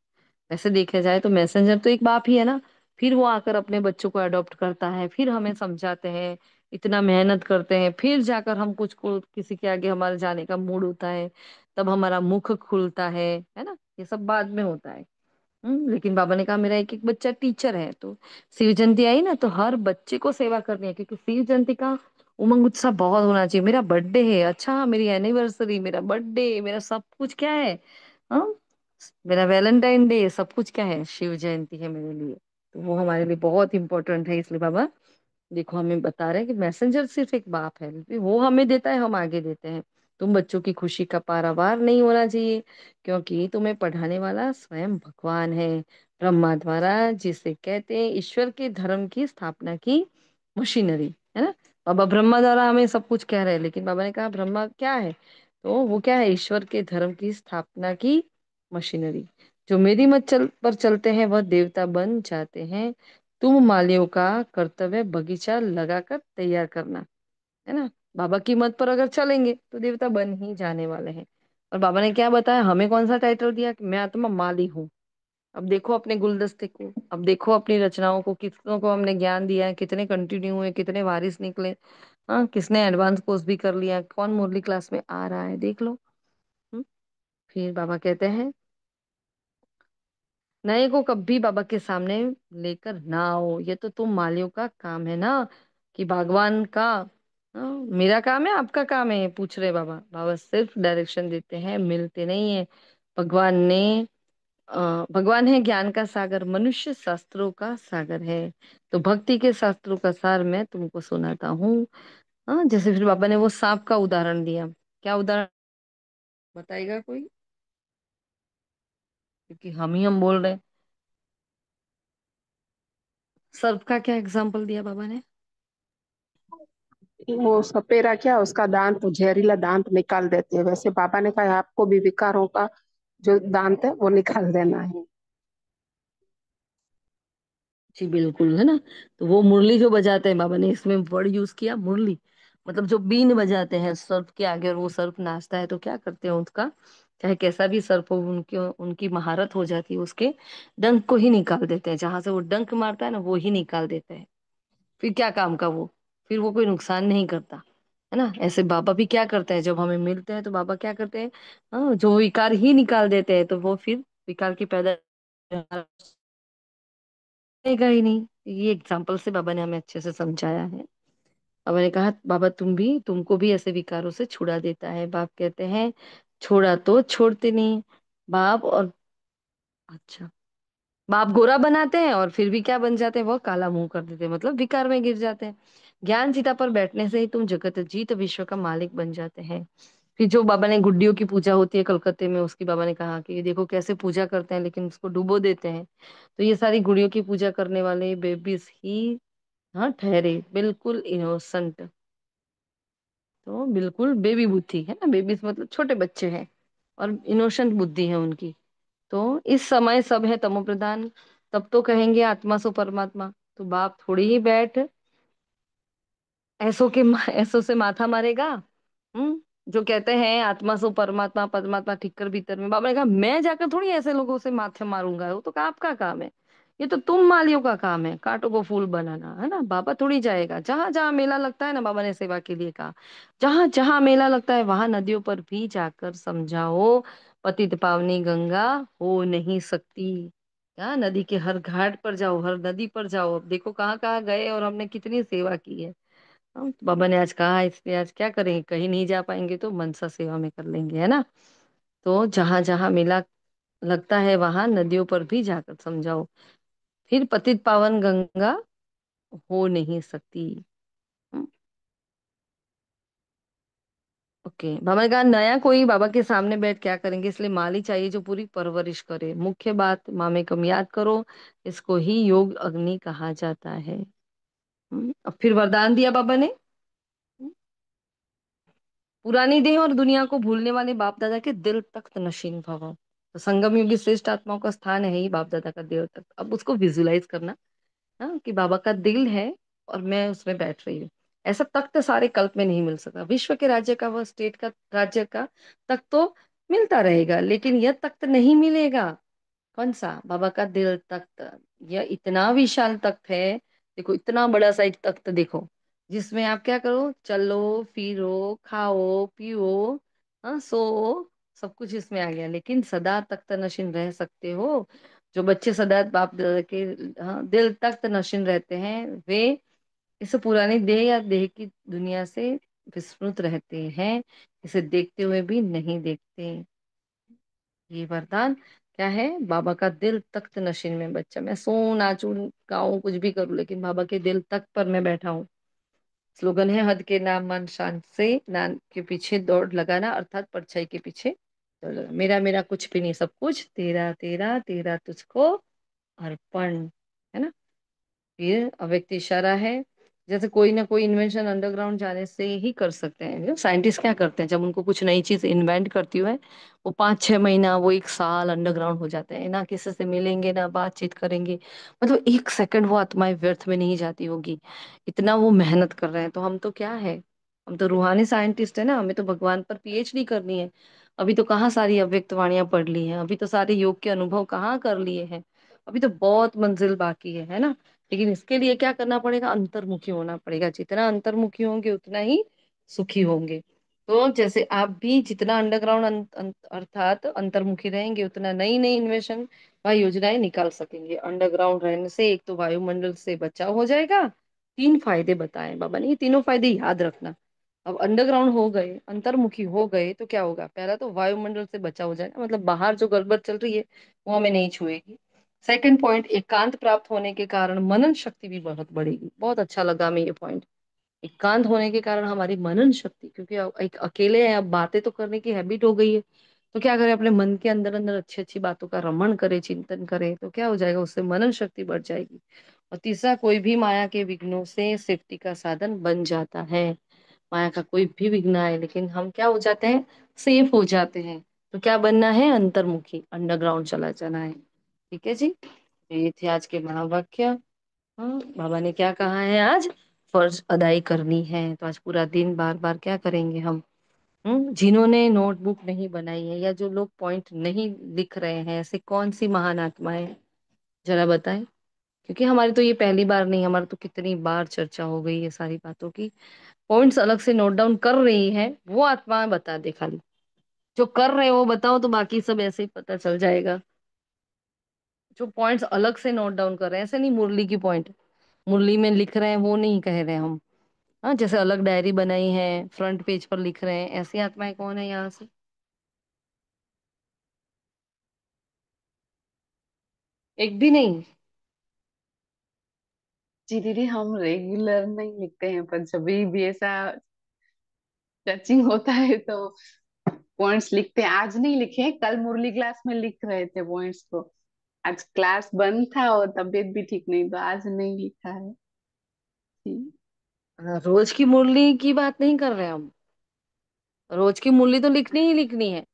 वैसे देखा जाए तो मैसेंजर तो एक बाप ही है ना। फिर वो आकर अपने बच्चों को अडॉप्ट करता है, फिर हमें समझाते हैं, इतना मेहनत करते हैं, फिर जाकर हम कुछ को किसी के आगे हमारे जाने का मूड होता है, तब हमारा मुख खुलता है ना। ये सब बाद में होता है। लेकिन बाबा ने कहा मेरा एक एक बच्चा टीचर है। तो शिव जयंती आई ना, तो हर बच्चे को सेवा करनी है, क्योंकि शिव जयंती का उमंग उत्साह बहुत होना चाहिए। मेरा बर्थडे है, अच्छा मेरी एनिवर्सरी, मेरा बर्थडे, मेरा सब कुछ क्या है, हाँ, मेरा वैलेंटाइन डे, सब कुछ क्या है, शिव जयंती है मेरे लिए। तो वो हमारे लिए बहुत इंपॉर्टेंट है। इसलिए बाबा देखो हमें बता रहे हैं कि मैसेंजर सिर्फ एक बाप है, वो हमें देता है, हम आगे देते हैं। तुम बच्चों की खुशी का पारावार नहीं होना चाहिए, क्योंकि तुम्हें पढ़ाने वाला स्वयं भगवान है, ब्रह्मा द्वारा जिसे कहते हैं ईश्वर के धर्म की स्थापना की मशीनरी, है ना। बाबा ब्रह्मा द्वारा हमें सब कुछ कह रहे हैं, लेकिन बाबा ने कहा ब्रह्मा क्या है, तो वो क्या है, ईश्वर के धर्म की स्थापना की मशीनरी। जो मेरी मत पर चलते हैं वह देवता बन जाते हैं। तुम मालियों का कर्तव्य बगीचा लगाकर तैयार करना, है ना। बाबा की मत पर अगर चलेंगे तो देवता बन ही जाने वाले हैं। और बाबा ने क्या बताया, हमें कौन सा टाइटल दिया कि मैं आत्मा माली हूँ। अब देखो अपने गुलदस्ते को, अब देखो अपनी रचनाओं को, कितनों को हमने ज्ञान दिया है, कितने कंटिन्यू हुए, कितने वारिस निकले। हाँ, किसने एडवांस कोर्स भी कर लिया, कौन मुरली क्लास में आ रहा है, देख लो। हम्म, फिर बाबा कहते हैं नए को कभी बाबा के सामने लेकर ना आओ, ये तो तुम मालियों का काम है ना, कि भगवान का। हाँ, मेरा काम है आपका काम है, पूछ रहे बाबा। बाबा सिर्फ डायरेक्शन देते हैं, मिलते नहीं है। भगवान ने भगवान है ज्ञान का सागर, मनुष्य शास्त्रों का सागर है। तो भक्ति के शास्त्रों का सार मैं तुमको सुनाता हूँ। हाँ, जैसे फिर बाबा ने वो सांप का उदाहरण दिया। क्या उदाहरण बताएगा कोई, क्योंकि हम बोल रहे हैं। सर्प का क्या एग्जाम्पल दिया बाबा ने। वो सपेरा क्या उसका दांत जहरीला दांत निकाल देते हैं, वैसे पापा ने कहा आपको भी विकारों का जो दांत है वो निकाल देना है। जी बिल्कुल, है ना। तो वो मुरली जो बजाते हैं, बाबा ने इसमें वर्ड यूज किया मुरली, मतलब जो बीन बजाते हैं सर्प के आगे, और वो सर्प नाचता है तो क्या करते हैं, उसका चाहे कैसा भी सर्प हो, उनकी उनकी महारत हो जाती है, उसके डंक को ही निकाल देते हैं, जहां से वो डंक मारता है ना वो ही निकाल देते हैं। फिर क्या काम का वो, फिर वो कोई नुकसान नहीं करता, है ना। ऐसे बाबा भी क्या करते हैं, जब हमें मिलते हैं तो बाबा क्या करते हैं, हाँ, जो विकार ही निकाल देते हैं, तो वो फिर विकार की पैदा रहेगा ही नहीं। ये एग्जाम्पल से बाबा ने हमें अच्छे से समझाया है। बाबा ने कहा बाबा तुमको भी ऐसे विकारों से छुड़ा देता है। बाप कहते हैं छोड़ा तो छोड़ते नहीं। बाप और अच्छा, बाप गोरा बनाते हैं और फिर भी क्या बन जाते हैं, वो काला मुंह कर देते हैं, मतलब विकार में गिर जाते हैं। ज्ञान चिता पर बैठने से ही तुम जगत जीत विश्व का मालिक बन जाते हैं। फिर जो बाबा ने गुड्डियों की पूजा होती है कलकत्ते में, उसकी बाबा ने कहा कि ये देखो कैसे पूजा करते हैं, लेकिन उसको डुबो देते हैं। तो ये सारी गुड़ियों की पूजा करने वाले बेबीज ही, हाँ, ठहरे बिल्कुल इनोसेंट। तो बिल्कुल बेबी बुद्धि है ना, बेबीज मतलब छोटे बच्चे हैं, और इनोसेंट बुद्धि है उनकी। तो इस समय सब है तमो प्रधान, तब तो कहेंगे आत्मा सो परमात्मा। तो बाप थोड़ी ही बैठ ऐसो से माथा मारेगा। हम्म, जो कहते हैं आत्मा सो परमात्मा, परमात्मा ठीक कर भीतर में, बाबा ने कहा मैं जाकर थोड़ी ऐसे लोगों से माथे मारूंगा, वो तो आपका काम है। ये तो तुम मालियों का काम है, कांटों को फूल बनाना, है ना। बाबा थोड़ी जाएगा, जहां जहां मेला लगता है ना, बाबा ने सेवा के लिए कहा जहां जहां मेला लगता है वहां नदियों पर भी जाकर समझाओ, पतित पावनी गंगा हो नहीं सकती। क्या नदी के हर घाट पर जाओ, हर नदी पर जाओ, अब देखो कहाँ कहाँ गए और हमने कितनी सेवा की है। तो बाबा ने आज कहा, इसलिए आज क्या करेंगे, कहीं नहीं जा पाएंगे तो मनसा सेवा में कर लेंगे, है ना। तो जहां जहां मेला लगता है वहां नदियों पर भी जाकर समझाओ, फिर पतित पावन गंगा हो नहीं सकती। हम्म, ओके। बाबा ने कहा नया कोई बाबा के सामने बैठ क्या करेंगे, इसलिए माली चाहिए जो पूरी परवरिश करे। मुख्य बात मामे कम याद करो, इसको ही योग अग्नि कहा जाता है। अब फिर वरदान दिया बाबा ने, पुरानी देह और दुनिया को भूलने वाले बाप दादा के दिल तख्त नशीन भव। तो संगम युगी श्रेष्ठ आत्माओं का स्थान है ही बाप दादा का दिल तख्त। अब उसको विजुलाइज करना, हाँ, कि बाबा का दिल है और मैं उसमें बैठ रही हूँ। ऐसा तख्त सारे कल्प में नहीं मिल सकता। विश्व के राज्य का, वह स्टेट का राज्य का तख्त तो मिलता रहेगा, लेकिन यह तख्त नहीं मिलेगा। कौन सा, बाबा का दिल तख्त। यह इतना विशाल तख्त है, देखो इतना बड़ा सा एक तख्त देखो, जिसमें आप क्या करो, चलो फिरो खाओ पियो, हाँ, सो, सब कुछ इसमें आ गया, लेकिन सदा तख्त नशीन रह सकते हो। जो बच्चे सदा बाप दादा के, हाँ, दिल तख्त नशीन रहते हैं, वे इस पुरानी देह या देह की दुनिया से विस्मृत रहते हैं, इसे देखते हुए भी नहीं देखते। ये वरदान क्या है, बाबा का दिल तख्त नशीन में बच्चा, मैं सो नाचू गाऊं कुछ भी करूं, लेकिन बाबा के दिल तख्त पर मैं बैठा हूँ। स्लोगन है हद के नाम मान शान से नाम के पीछे दौड़ लगाना, अर्थात परछाई के पीछे दौड़ लगाना। मेरा मेरा कुछ भी नहीं, सब कुछ तेरा तेरा, तेरा तुझको अर्पण, है ना। फिर अव्यक्त इशारा है, जैसे कोई ना कोई इन्वेंशन अंडरग्राउंड जाने से ही कर सकते हैं। जो साइंटिस्ट क्या करते हैं, जब उनको कुछ नई चीज इन्वेंट करती है, वो 5-6 महीना, वो 1 साल अंडरग्राउंड हो जाते हैं, ना किसी से मिलेंगे ना बातचीत करेंगे। मतलब 1 सेकंड वो आत्माएं व्यर्थ में नहीं जाती होगी, इतना वो मेहनत कर रहे हैं। तो हम तो क्या है, हम तो रूहानी साइंटिस्ट है ना, हमें तो भगवान पर पीएचडी करनी है। अभी तो कहाँ सारी अव्यक्त वाणियां पढ़ ली हैं, अभी तो सारे योग के अनुभव कहाँ कर लिए हैं, अभी तो बहुत मंजिल बाकी है ना। लेकिन इसके लिए क्या करना पड़ेगा, अंतर्मुखी होना पड़ेगा। जितना अंतर्मुखी होंगे उतना ही सुखी होंगे। तो जैसे आप भी जितना अंडरग्राउंड अर्थात अंतर्मुखी रहेंगे, उतना नई नई इन्वेशन व योजनाएं निकाल सकेंगे। अंडरग्राउंड रहने से एक तो वायुमंडल से बचाव हो जाएगा। 3 फायदे बताएं बाबा ने, ये तीनों फायदे याद रखना। अब अंडरग्राउंड हो गए, अंतर्मुखी हो गए, तो क्या होगा, पहला तो वायुमंडल से बचाव हो जाएगा, मतलब बाहर जो गड़बड़ चल रही है वो हमें नहीं छुएगी। सेकंड पॉइंट, एकांत प्राप्त होने के कारण मनन शक्ति भी बहुत बढ़ेगी। बहुत अच्छा लगा हमें ये पॉइंट। एकांत होने के कारण हमारी मनन शक्ति, क्योंकि अब एक अकेले हैं, अब बातें तो करने की हैबिट हो गई है, तो क्या करें, अपने मन के अंदर अंदर अच्छी अच्छी बातों का रमण करे, चिंतन करे, तो क्या हो जाएगा, उससे मनन शक्ति बढ़ जाएगी। और तीसरा, कोई भी माया के विघ्नों से सेफ्टी का साधन बन जाता है। माया का कोई भी विघ्न आए, लेकिन हम क्या हो जाते हैं, सेफ हो जाते हैं। तो क्या बनना है, अंतर्मुखी, अंडरग्राउंड चला जाना है। ठीक है जी, ये थे आज के महावाक्य। हाँ, बाबा ने क्या कहा है आज, फर्ज अदाई करनी है, तो आज पूरा दिन बार बार क्या करेंगे हम। जिन्होंने नोटबुक नहीं बनाई है, या जो लोग पॉइंट नहीं लिख रहे हैं, ऐसे कौन सी महान आत्माएं हैं, जरा बताएं। क्योंकि हमारी तो ये पहली बार नहीं, हमारी तो कितनी बार चर्चा हो गई है सारी बातों की। पॉइंट्स अलग से नोट डाउन कर रही है वो आत्माएं बता दे खाली, जो कर रहे हो वो बताओ, तो बाकी सब ऐसे ही पता चल जाएगा। जो पॉइंट्स अलग से नोट डाउन कर रहे हैं, ऐसे नहीं मुरली की पॉइंट मुरली में लिख रहे हैं, वो नहीं कह रहे हैं हम। हाँ, जैसे अलग डायरी बनाई है, फ्रंट पेज पर लिख रहे हैं, ऐसी आत्माएं कौन है यहाँ से। एक भी नहीं। जी दीदी, हम रेगुलर नहीं लिखते हैं, पर जब भी ऐसा टचिंग होता है तो पॉइंट्स लिखते हैं। आज नहीं लिखे, कल मुरली क्लास में लिख रहे थे पॉइंट्स को। आज क्लास बंद था और तबीयत भी ठीक नहीं, तो आज नहीं लिखा है जी। रोज की मुरली की बात नहीं कर रहे हम, रोज की मुरली तो लिखनी ही लिखनी है।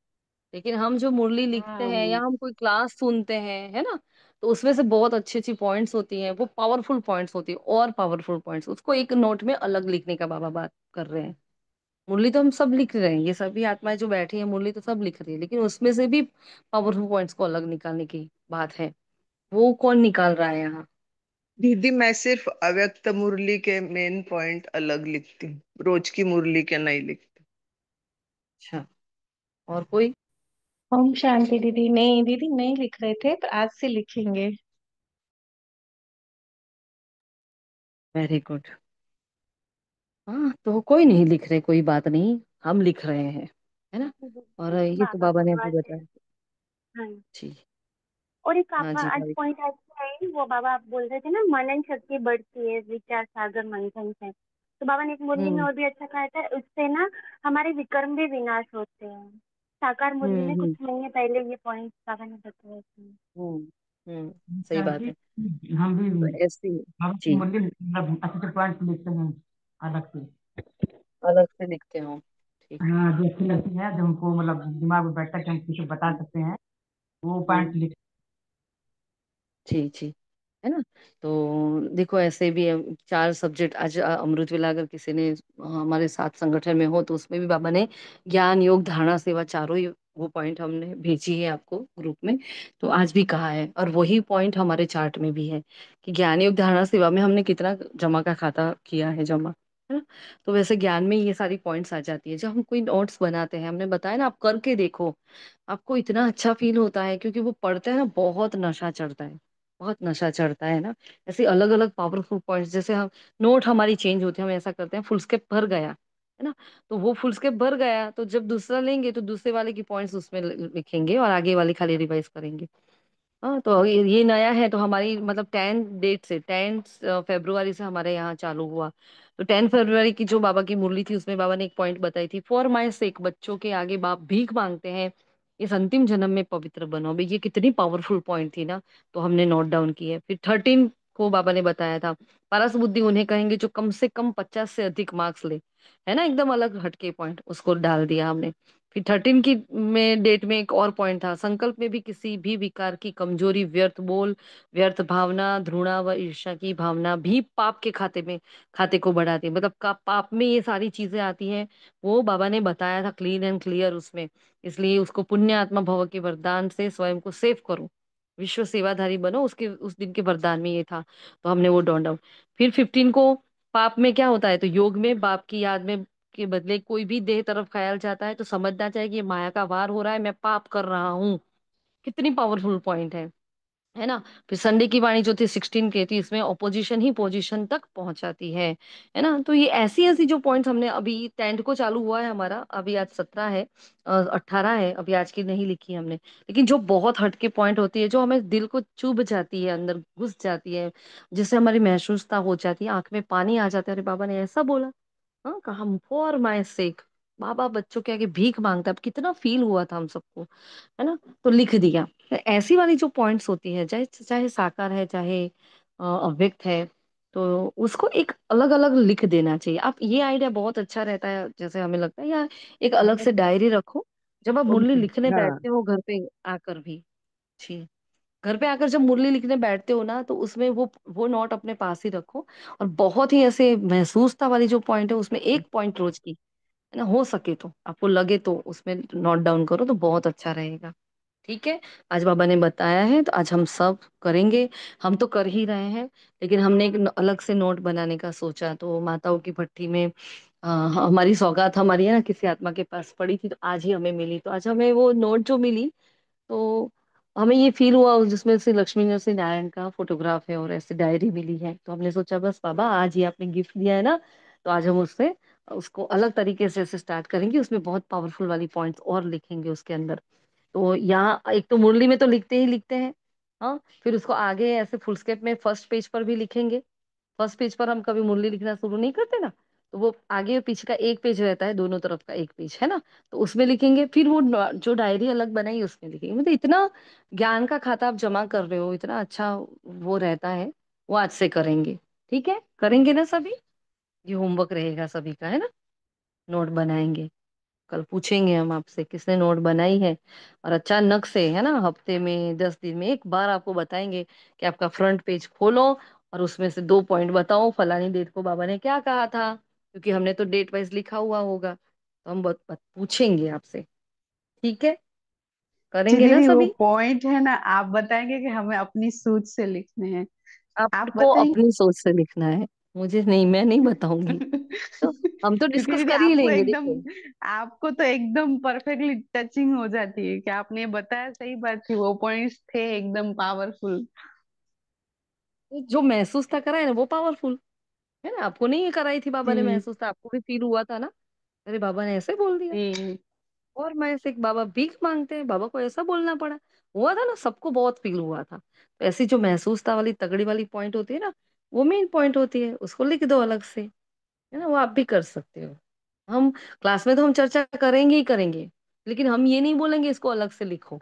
लेकिन हम जो मुरली लिखते हाँ। हैं या हम कोई क्लास सुनते हैं, है ना, तो उसमें से बहुत अच्छी अच्छी पॉइंट्स होती हैं, वो पावरफुल पॉइंट्स होती है, और पावरफुल पॉइंट्स उसको एक नोट में अलग लिखने का बाबा बात कर रहे हैं। मुरली तो हम सब लिख रहे हैं, ये सभी आत्माएं जो बैठी हैं मुरली तो सब लिख रही है, लेकिन उसमें से भी पावरफुल पॉइंट्स को अलग निकालने की बात है। वो कौन निकाल रहा है यहाँ। दीदी मैं सिर्फ अव्यक्त मुरली के मेन पॉइंट अलग लिखती हूँ, रोज की मुरली के नहीं लिखती। अच्छा, और कोई। ओम शांति दीदी। नहीं दीदी, नहीं लिख रहे थे, पर आज से लिखेंगे। Very good. हाँ, तो कोई नहीं लिख रहे, कोई बात नहीं, हम लिख रहे हैं, है ना। और ये तो बाबा बाबा ने कृपा अभी से। बताया। हाँ। जी। और एक हाँ आपका जी आज भाई। पॉइंट अच्छा है, वो बाबा आप बोल रहे थे ना, मनन शक्ति बढ़ती है विचार सागर मंथन से। तो बाबा ने एक मुरली में हम्म और भी अच्छा कहा था, उससे ना हमारे विकर्म भी विनाश होते हैं। साकार मुरली में कुछ हम्म। महीने पहले ये पॉइंट बाबा ने बताया था। हम्म। सही बात शांति, है। हम भी तो ऐसे ही। हम जी। मुरली मतलब अच्छे से पॉइंट लिखते हैं अलग से। अलग से लिखते हो। ठीक। हाँ, जो अच्छी लगती है, जो हमको मतलब दिमाग में बैठता है कि हम किसी को बता सकते हैं, वो हम्म। पॉइंट लिख। जी जी, है ना। तो देखो ऐसे भी 4 सब्जेक्ट आज अमृत वेला अगर किसी ने हमारे साथ संगठन में हो, तो उसमें भी बाबा ने ज्ञान योग धारणा सेवा चारों ही वो पॉइंट हमने भेजी है आपको ग्रुप में। तो आज भी कहा है, और वही पॉइंट हमारे चार्ट में भी है कि ज्ञान योग धारणा सेवा में हमने कितना जमा का खाता किया है जमा, है ना। तो वैसे ज्ञान में ये सारी पॉइंट्स आ जाती है। जब हम कोई नोट्स बनाते हैं, हमने बताया ना, आप करके देखो, आपको इतना अच्छा फील होता है, क्योंकि वो पढ़ते हैं ना, बहुत नशा चढ़ता है, बहुत नशा चढ़ता है ना। ऐसे अलग अलग पावरफुल पॉइंट्स, जैसे हम नोट हमारी चेंज होती है, हम ऐसा करते हैं, फुल स्केप भर गया, है ना, तो वो फुल स्केप भर गया, तो जब दूसरा लेंगे तो दूसरे वाले की पॉइंट्स उसमें लिखेंगे, और आगे वाले खाली रिवाइज करेंगे। हाँ, तो ये नया है, तो हमारी मतलब 10 डेट से 10 फरवरी से हमारे यहाँ चालू हुआ। तो 10 फरवरी की जो बाबा की मुरली थी उसमें बाबा ने एक पॉइंट बताई थी, फॉर माई सेक, बच्चों के आगे बाप भीख मांगते हैं, इस अंतिम जन्म में पवित्र बनो। भाई ये कितनी पावरफुल पॉइंट थी ना, तो हमने नोट डाउन की है। फिर 13 को बाबा ने बताया था, पारस बुद्धि उन्हें कहेंगे जो कम से कम 50 से अधिक मार्क्स ले, है ना, एकदम अलग हटके पॉइंट उसको डाल दिया हमने। फिर 13 की में डेट में एक और पॉइंट था, संकल्प में भी किसी भी विकार की कमजोरी, व्यर्थ बोल, व्यर्थ भावना, घृणा व ईर्ष्या की भावना भी पाप के खाते को बढ़ाती है। मतलब का पाप में ये सारी चीजें आती हैं, वो बाबा ने बताया था क्लीन एंड क्लियर उसमें। इसलिए उसको पुण्य आत्मा भव के वरदान से स्वयं को सेव करो, विश्व सेवाधारी बनो, उसके उस दिन के वरदान में ये था। तो हमने वो डॉन डाउन। फिर 15 को पाप में क्या होता है, तो योग में बाप की याद में के बदले कोई भी देह तरफ ख्याल जाता है तो समझना चाहिए कि ये माया का वार हो रहा है, मैं पाप कर रहा हूँ। कितनी पावरफुल पॉइंट है ना। फिर संडे की वाणी जो थी 16 की थी, इसमें ऑपोजिशन ही पोजीशन तक पहुंचाती है ना। तो ये ऐसी ऐसी जो पॉइंट्स हमने अभी 10 को चालू हुआ है हमारा, अभी आज 17 है, 18 है, अभी आज की नहीं लिखी हमने। लेकिन जो बहुत हटके पॉइंट होती है, जो हमें दिल को चुभ जाती है, अंदर घुस जाती है, जिससे हमारी महसूसता हो जाती है, आंख में पानी आ जाता है, अरे बाबा ने ऐसा बोला, हाँ कहा, फॉर माई सेक, बाबा बच्चों के आगे भीख मांगता है। अब कितना फील हुआ था हम सबको, है ना। तो लिख दिया। तो ऐसी वाली जो पॉइंट्स होती है, चाहे चाहे साकार है, चाहे अव्यक्त है, तो उसको एक अलग अलग लिख देना चाहिए। आप ये आइडिया बहुत अच्छा रहता है, जैसे हमें लगता है, या एक अलग से डायरी रखो, जब आप मुरली लिखने हाँ। बैठते हो घर पे आकर भी। जी। घर पे आकर जब मुरली लिखने बैठते हो ना, तो उसमें वो नोट अपने पास ही रखो। और बहुत ही ऐसे महसूसता वाली जो पॉइंट है, उसमें एक पॉइंट रोज की, है ना, हो सके तो आपको लगे तो उसमें नोट डाउन करो, तो बहुत अच्छा रहेगा। ठीक है। आज बाबा ने बताया है तो आज हम सब करेंगे। हम तो कर ही रहे हैं, लेकिन हमने एक अलग से नोट बनाने का सोचा। तो माताओं की भट्टी में हमारी सौगात हमारी है ना, किसी आत्मा के पास पड़ी थी, तो आज ही हमें मिली। तो आज हमें वो नोट जो मिली, तो हमें ये फील हुआ जिसमें से लक्ष्मी नरसिंह नारायण का फोटोग्राफ है और ऐसे डायरी मिली है। तो हमने सोचा बस बाबा आज ही आपने गिफ्ट दिया है ना, तो आज हम उससे उसको अलग तरीके से स्टार्ट करेंगे। उसमें बहुत पावरफुल वाली पॉइंट्स और लिखेंगे उसके अंदर। तो यहाँ एक तो मुरली में तो लिखते ही लिखते हैं, हाँ, फिर उसको आगे ऐसे फुल स्केप में फर्स्ट पेज पर भी लिखेंगे। फर्स्ट पेज पर हम कभी मुरली लिखना शुरू नहीं करते ना, तो वो आगे और पीछे का एक पेज रहता है, दोनों तरफ का एक पेज, है ना। तो उसमें लिखेंगे, फिर वो जो डायरी अलग बनाई उसमें लिखेंगे। मतलब इतना ज्ञान का खाता आप जमा कर रहे हो, इतना अच्छा वो रहता है। वो आज से करेंगे। ठीक है, करेंगे ना सभी। ये होमवर्क रहेगा सभी का, है ना। नोट बनाएंगे, कल पूछेंगे हम आपसे किसने नोट बनाई है। और अचानक से, है ना, हफ्ते में 10 दिन में एक बार आपको बताएंगे कि आपका फ्रंट पेज खोलो और उसमें से 2 पॉइंट बताओ, फलानी डेट को बाबा ने क्या कहा था, क्योंकि हमने तो डेट वाइज लिखा हुआ होगा। तो हम पूछेंगे आपसे। ठीक है, जी करेंगे ना दीदी, वो सभी। पॉइंट है ना, आप बताएंगे कि हमें अपनी सूझ से लिखने हैं? आप आपको बताएंगे। अपनी सोच से लिखना है, मुझे नहीं, मैं नहीं बताऊंगी। तो हम तो क्योंकि डिस्कस दीदी कर ही आपको लेंगे, एकदम, देखो। आपको तो एकदम परफेक्टली टचिंग हो जाती है कि आपने बताया, सही बात थी, वो पॉइंट्स थे एकदम पावरफुल। जो महसूस था करा है ना, वो पावरफुल है ना। आपको नहीं कराई थी बाबा ने जी महसूस, था आपको भी फील हुआ था ना, अरे बाबा ने ऐसे बोल दिया। जी। और मैं से एक बाबा भीख मांगते हैं, बाबा को ऐसा बोलना पड़ा, हुआ था ना, सबको बहुत फील हुआ था। तो ऐसी जो महसूसता वाली तगड़ी वाली पॉइंट होती है ना, वो मेन पॉइंट होती है, उसको लिख दो अलग से, है ना। वो आप भी कर सकते हो। हम क्लास में तो हम चर्चा करेंगे ही करेंगे, लेकिन हम ये नहीं बोलेंगे इसको अलग से लिखो,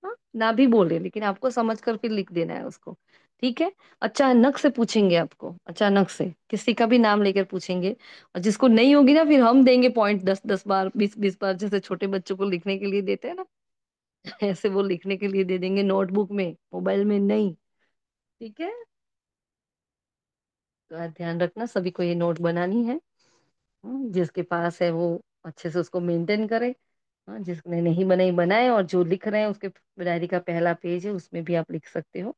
हाँ ना भी बोले, लेकिन आपको समझ कर फिर लिख देना है उसको। ठीक है। अचानक से पूछेंगे आपको, अचानक से किसी का भी नाम लेकर पूछेंगे, और जिसको नहीं होगी ना, फिर हम देंगे पॉइंट 10-10 बार, 20-20 बार, जैसे छोटे बच्चों को लिखने के लिए देते हैं ना, ऐसे वो लिखने के लिए दे देंगे, नोटबुक में, मोबाइल में नहीं। ठीक है। तो आप ध्यान रखना, सभी को ये नोट बनानी है। जिसके पास है वो अच्छे से उसको मेंटेन करे। हाँ, जिसने नहीं बनाई बनाए, और जो लिख रहे हैं उसके डायरी का पहला पेज है, उसमें भी आप लिख सकते हो।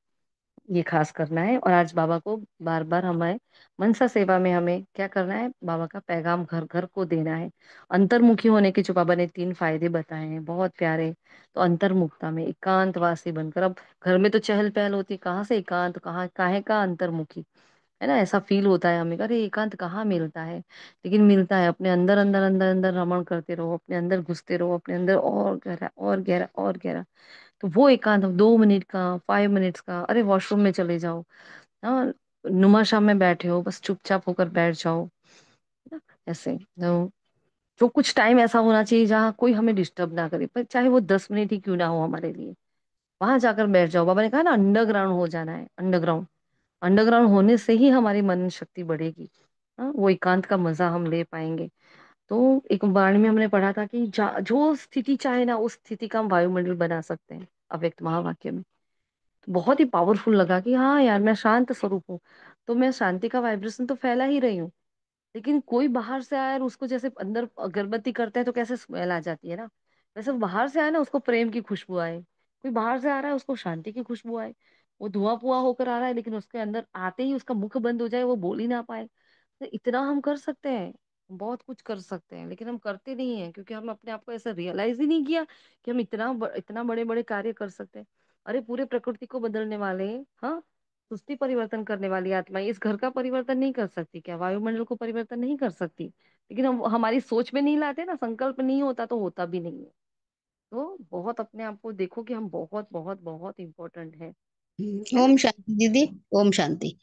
ये खास करना है। और आज बाबा को बार बार हमें मनसा सेवा में हमें क्या करना है, बाबा का पैगाम घर घर को देना है। अंतर्मुखी होने के जो बाबा ने 3 फायदे बताए हैं, बहुत प्यारे। तो अंतर्मुखता में एकांतवासी बनकर, अब घर में तो चहल पहल होती है, कहाँ से एकांत, कहाँ काहे का अंतर्मुखी, है ना। ऐसा फील होता है हमें, अरे एकांत कहाँ मिलता है, लेकिन मिलता है। अपने अंदर अंदर अंदर अंदर रमण करते रहो, अपने अंदर घुसते रहो, अपने अंदर और गहरा और गहरा और गहरा। तो वो एकांत 2 मिनट का, 5 मिनट्स का, अरे वॉशरूम में चले जाओ, हाँ, नुमाशा में बैठे हो, बस चुपचाप होकर बैठ जाओ, है ना? ऐसे जो कुछ टाइम ऐसा होना चाहिए जहाँ कोई हमें डिस्टर्ब ना करे, पर चाहे वो 10 मिनट ही क्यों ना हो हमारे लिए, वहां जाकर बैठ जाओ। बाबा ने कहा ना, अंडरग्राउंड हो जाना है, अंडरग्राउंड। अंडरग्राउंड होने से ही हमारी मन शक्ति बढ़ेगी। हाँ, वो एकांत का मजा हम ले पाएंगे। तो एक वाणी में हमने पढ़ा था कि जो स्थिति चाहे ना, उस स्थिति का हम वायुमंडल बना सकते हैं, अव्यक्त महावाक्य में। तो बहुत ही पावरफुल लगा कि हाँ यार, मैं शांत स्वरूप हूँ, तो मैं शांति का वाइब्रेशन तो फैला ही रही हूँ। लेकिन कोई बाहर से आया और उसको, जैसे अंदर अगरबत्ती करते हैं तो कैसे स्मेल आ जाती है ना, वैसे बाहर से आया ना, उसको प्रेम की खुशबू आए। कोई बाहर से आ रहा है, उसको शांति की खुशबू आए। वो धुआं पुआ होकर आ रहा है, लेकिन उसके अंदर आते ही उसका मुख बंद हो जाए, वो बोल ही ना पाए। तो इतना हम कर सकते हैं, बहुत कुछ कर सकते हैं, लेकिन हम करते नहीं है, क्योंकि हम अपने आप को ऐसा रियलाइज ही नहीं किया कि हम इतना बड़े बड़े कार्य कर सकते हैं। अरे पूरे प्रकृति को बदलने वाले, हाँ, सृष्टि परिवर्तन करने वाली आत्मा इस घर का परिवर्तन नहीं कर सकती क्या? वायुमंडल को परिवर्तन नहीं कर सकती? लेकिन हम हमारी सोच में नहीं लाते ना, संकल्प नहीं होता तो होता भी नहीं है। तो बहुत अपने आप को देखो कि हम बहुत बहुत बहुत इंपॉर्टेंट है ना? ओम शांति दीदी। ओम शांति।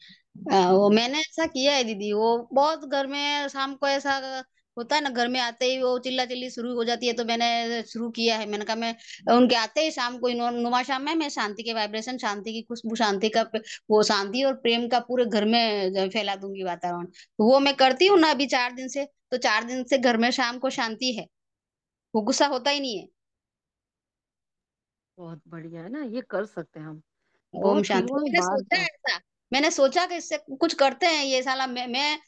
वो मैंने ऐसा किया है दीदी, वो बहुत घर में शाम को ऐसा होता है ना, घर में आते ही वो चिल्ला चिल्ली शुरू हो जाती है, तो मैंने शुरू किया है। मैंने कहा मैं उनके आते ही शाम को नुमा शाम में मैं शांति के वाइब्रेशन, शांति की खुशबू, शांति का वो शांति और प्रेम का पूरे घर में फैला दूंगी वातावरण। तो वो मैं करती हूँ ना अभी 4 दिन से, तो 4 दिन से घर में शाम को शांति है, वो गुस्सा होता ही नहीं है। बहुत बढ़िया है ना, ये कर सकते हैं हम। ओम बहुत शांति। तीनों तो में मैंने बात सोचा ऐसा, मैंने सोचा कि इससे कुछ करते हैं ये साला। मैं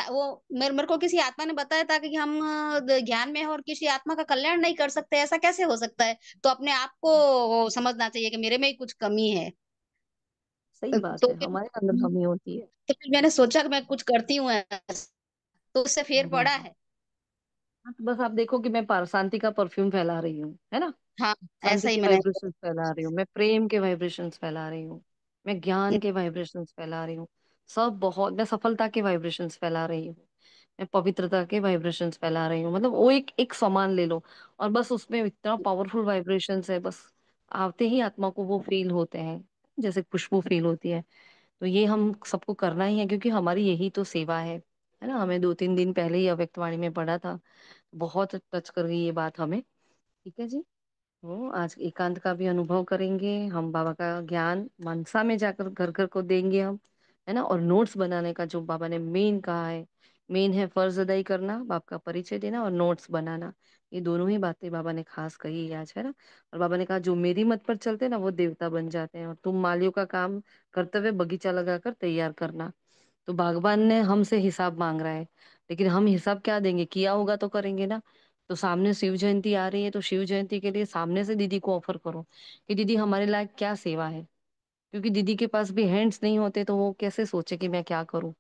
वो मेरे को किसी आत्मा ने बताया था कि हम ज्ञान में हैं और किसी आत्मा का कल्याण नहीं कर सकते, ऐसा कैसे हो सकता है? तो अपने आप को वो समझना चाहिए कि मेरे में ही कुछ कमी है। सही बात तो है, हमारे अंदर कमी होती है। फिर मैंने सोचा कि मैं कुछ करती हूँ ऐसा, तो उससे फेर पड़ा हम्म। है। हाँ, तो बस आप देखो कि मैं शांति का परफ्यूम फैला रही हूँ, है ना? हाँ, शांति ऐसा ही के मैंने। वाइब्रेशंस फैला रही हूँ, मैं प्रेम के वाइब्रेशंस फैला रही हूँ, मैं ज्ञान के वाइब्रेशंस फैला रही हूँ। सब बहुत, मैं सफलता के वाइब्रेशंस फैला रही हूँ, मैं पवित्रता के वाइब्रेशंस फैला रही हूँ। मतलब वो एक एक सामान ले लो, और बस उसमें इतना पावरफुल वाइब्रेशंस है, बस आते ही आत्मा को वो फील होते हैं, जैसे खुशबू फील होती है। तो ये हम सबको करना ही है, क्योंकि हमारी यही तो सेवा है ना? हमें 2-3 दिन पहले ही अव्यक्तवाणी में पढ़ा था, बहुत टच कर गई ये बात हमें। ठीक है जी। तो आज एकांत का भी अनुभव करेंगे हम, बाबा का ज्ञान मनसा में जाकर घर घर को देंगे हम, है ना? और नोट्स बनाने का जो बाबा ने मेन कहा है, मेन है फर्ज अदाई करना, बाप का परिचय देना और नोट्स बनाना। ये दोनों ही बातें बाबा ने खास कही है आज, है ना? और बाबा ने कहा जो मेरी मत पर चलते हैं ना, वो देवता बन जाते हैं, और तुम मालियों का काम कर्तव्य बगीचा लगाकर तैयार करना। तो बागबान ने हमसे हिसाब मांग रहा है, लेकिन हम हिसाब क्या देंगे? किया होगा तो करेंगे ना। तो सामने शिव जयंती आ रही है, तो शिव जयंती के लिए सामने से दीदी को ऑफर करो कि दीदी हमारे लायक क्या सेवा है, क्योंकि दीदी के पास भी हैंड्स नहीं होते, तो वो कैसे सोचे कि मैं क्या करूं।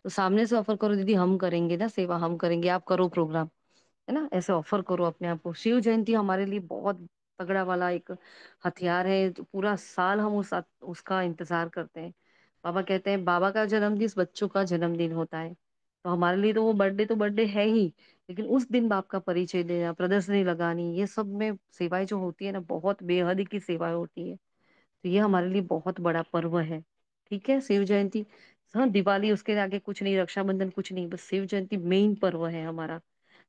तो सामने से ऑफर करो, दीदी हम करेंगे ना सेवा, हम करेंगे, आप करो प्रोग्राम, है ना? ऐसे ऑफर करो अपने आप को। शिव जयंती हमारे लिए बहुत तगड़ा वाला एक हथियार है, जो पूरा साल हम उसका इंतजार करते हैं। बाबा कहते हैं बाबा का जन्मदिन बच्चों का जन्मदिन होता है, तो हमारे लिए तो बर्थडे है ही, लेकिन उस दिन बाप का परिचय देना, प्रदर्शनी लगानी, ये सब में सेवाएं जो होती है ना, बहुत बेहद की सेवाएं होती है। तो ये हमारे लिए बहुत बड़ा पर्व है। ठीक है, शिव जयंती, हाँ दिवाली उसके आगे कुछ नहीं, रक्षाबंधन कुछ नहीं, बस शिव जयंती मेन पर्व है हमारा।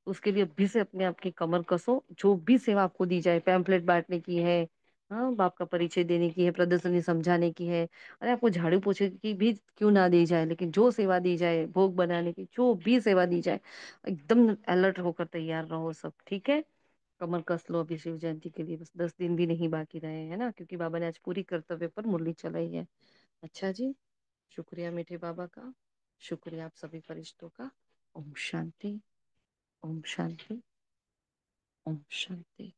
तो उसके लिए अभी से अपने आप की कमर कसो, जो भी सेवा आपको दी जाए, पैम्पलेट बांटने की है, हाँ, बाप का परिचय देने की है, प्रदर्शनी समझाने की है, अरे आपको झाड़ू पोछे की भी क्यों ना दी जाए, लेकिन जो सेवा दी जाए, भोग बनाने की जो भी सेवा दी जाए, एकदम अलर्ट होकर तैयार रहो सब। ठीक है, कमर कस लो अभी शिव जयंती के लिए, बस 10 दिन भी नहीं बाकी रहे, है ना? क्योंकि बाबा ने आज पूरी कर्तव्य पर मुरली चलाई है। अच्छा जी, शुक्रिया मीठे बाबा का, शुक्रिया आप सभी फरिश्तों का। ओम शांति, ओम शांति, ओम शांति।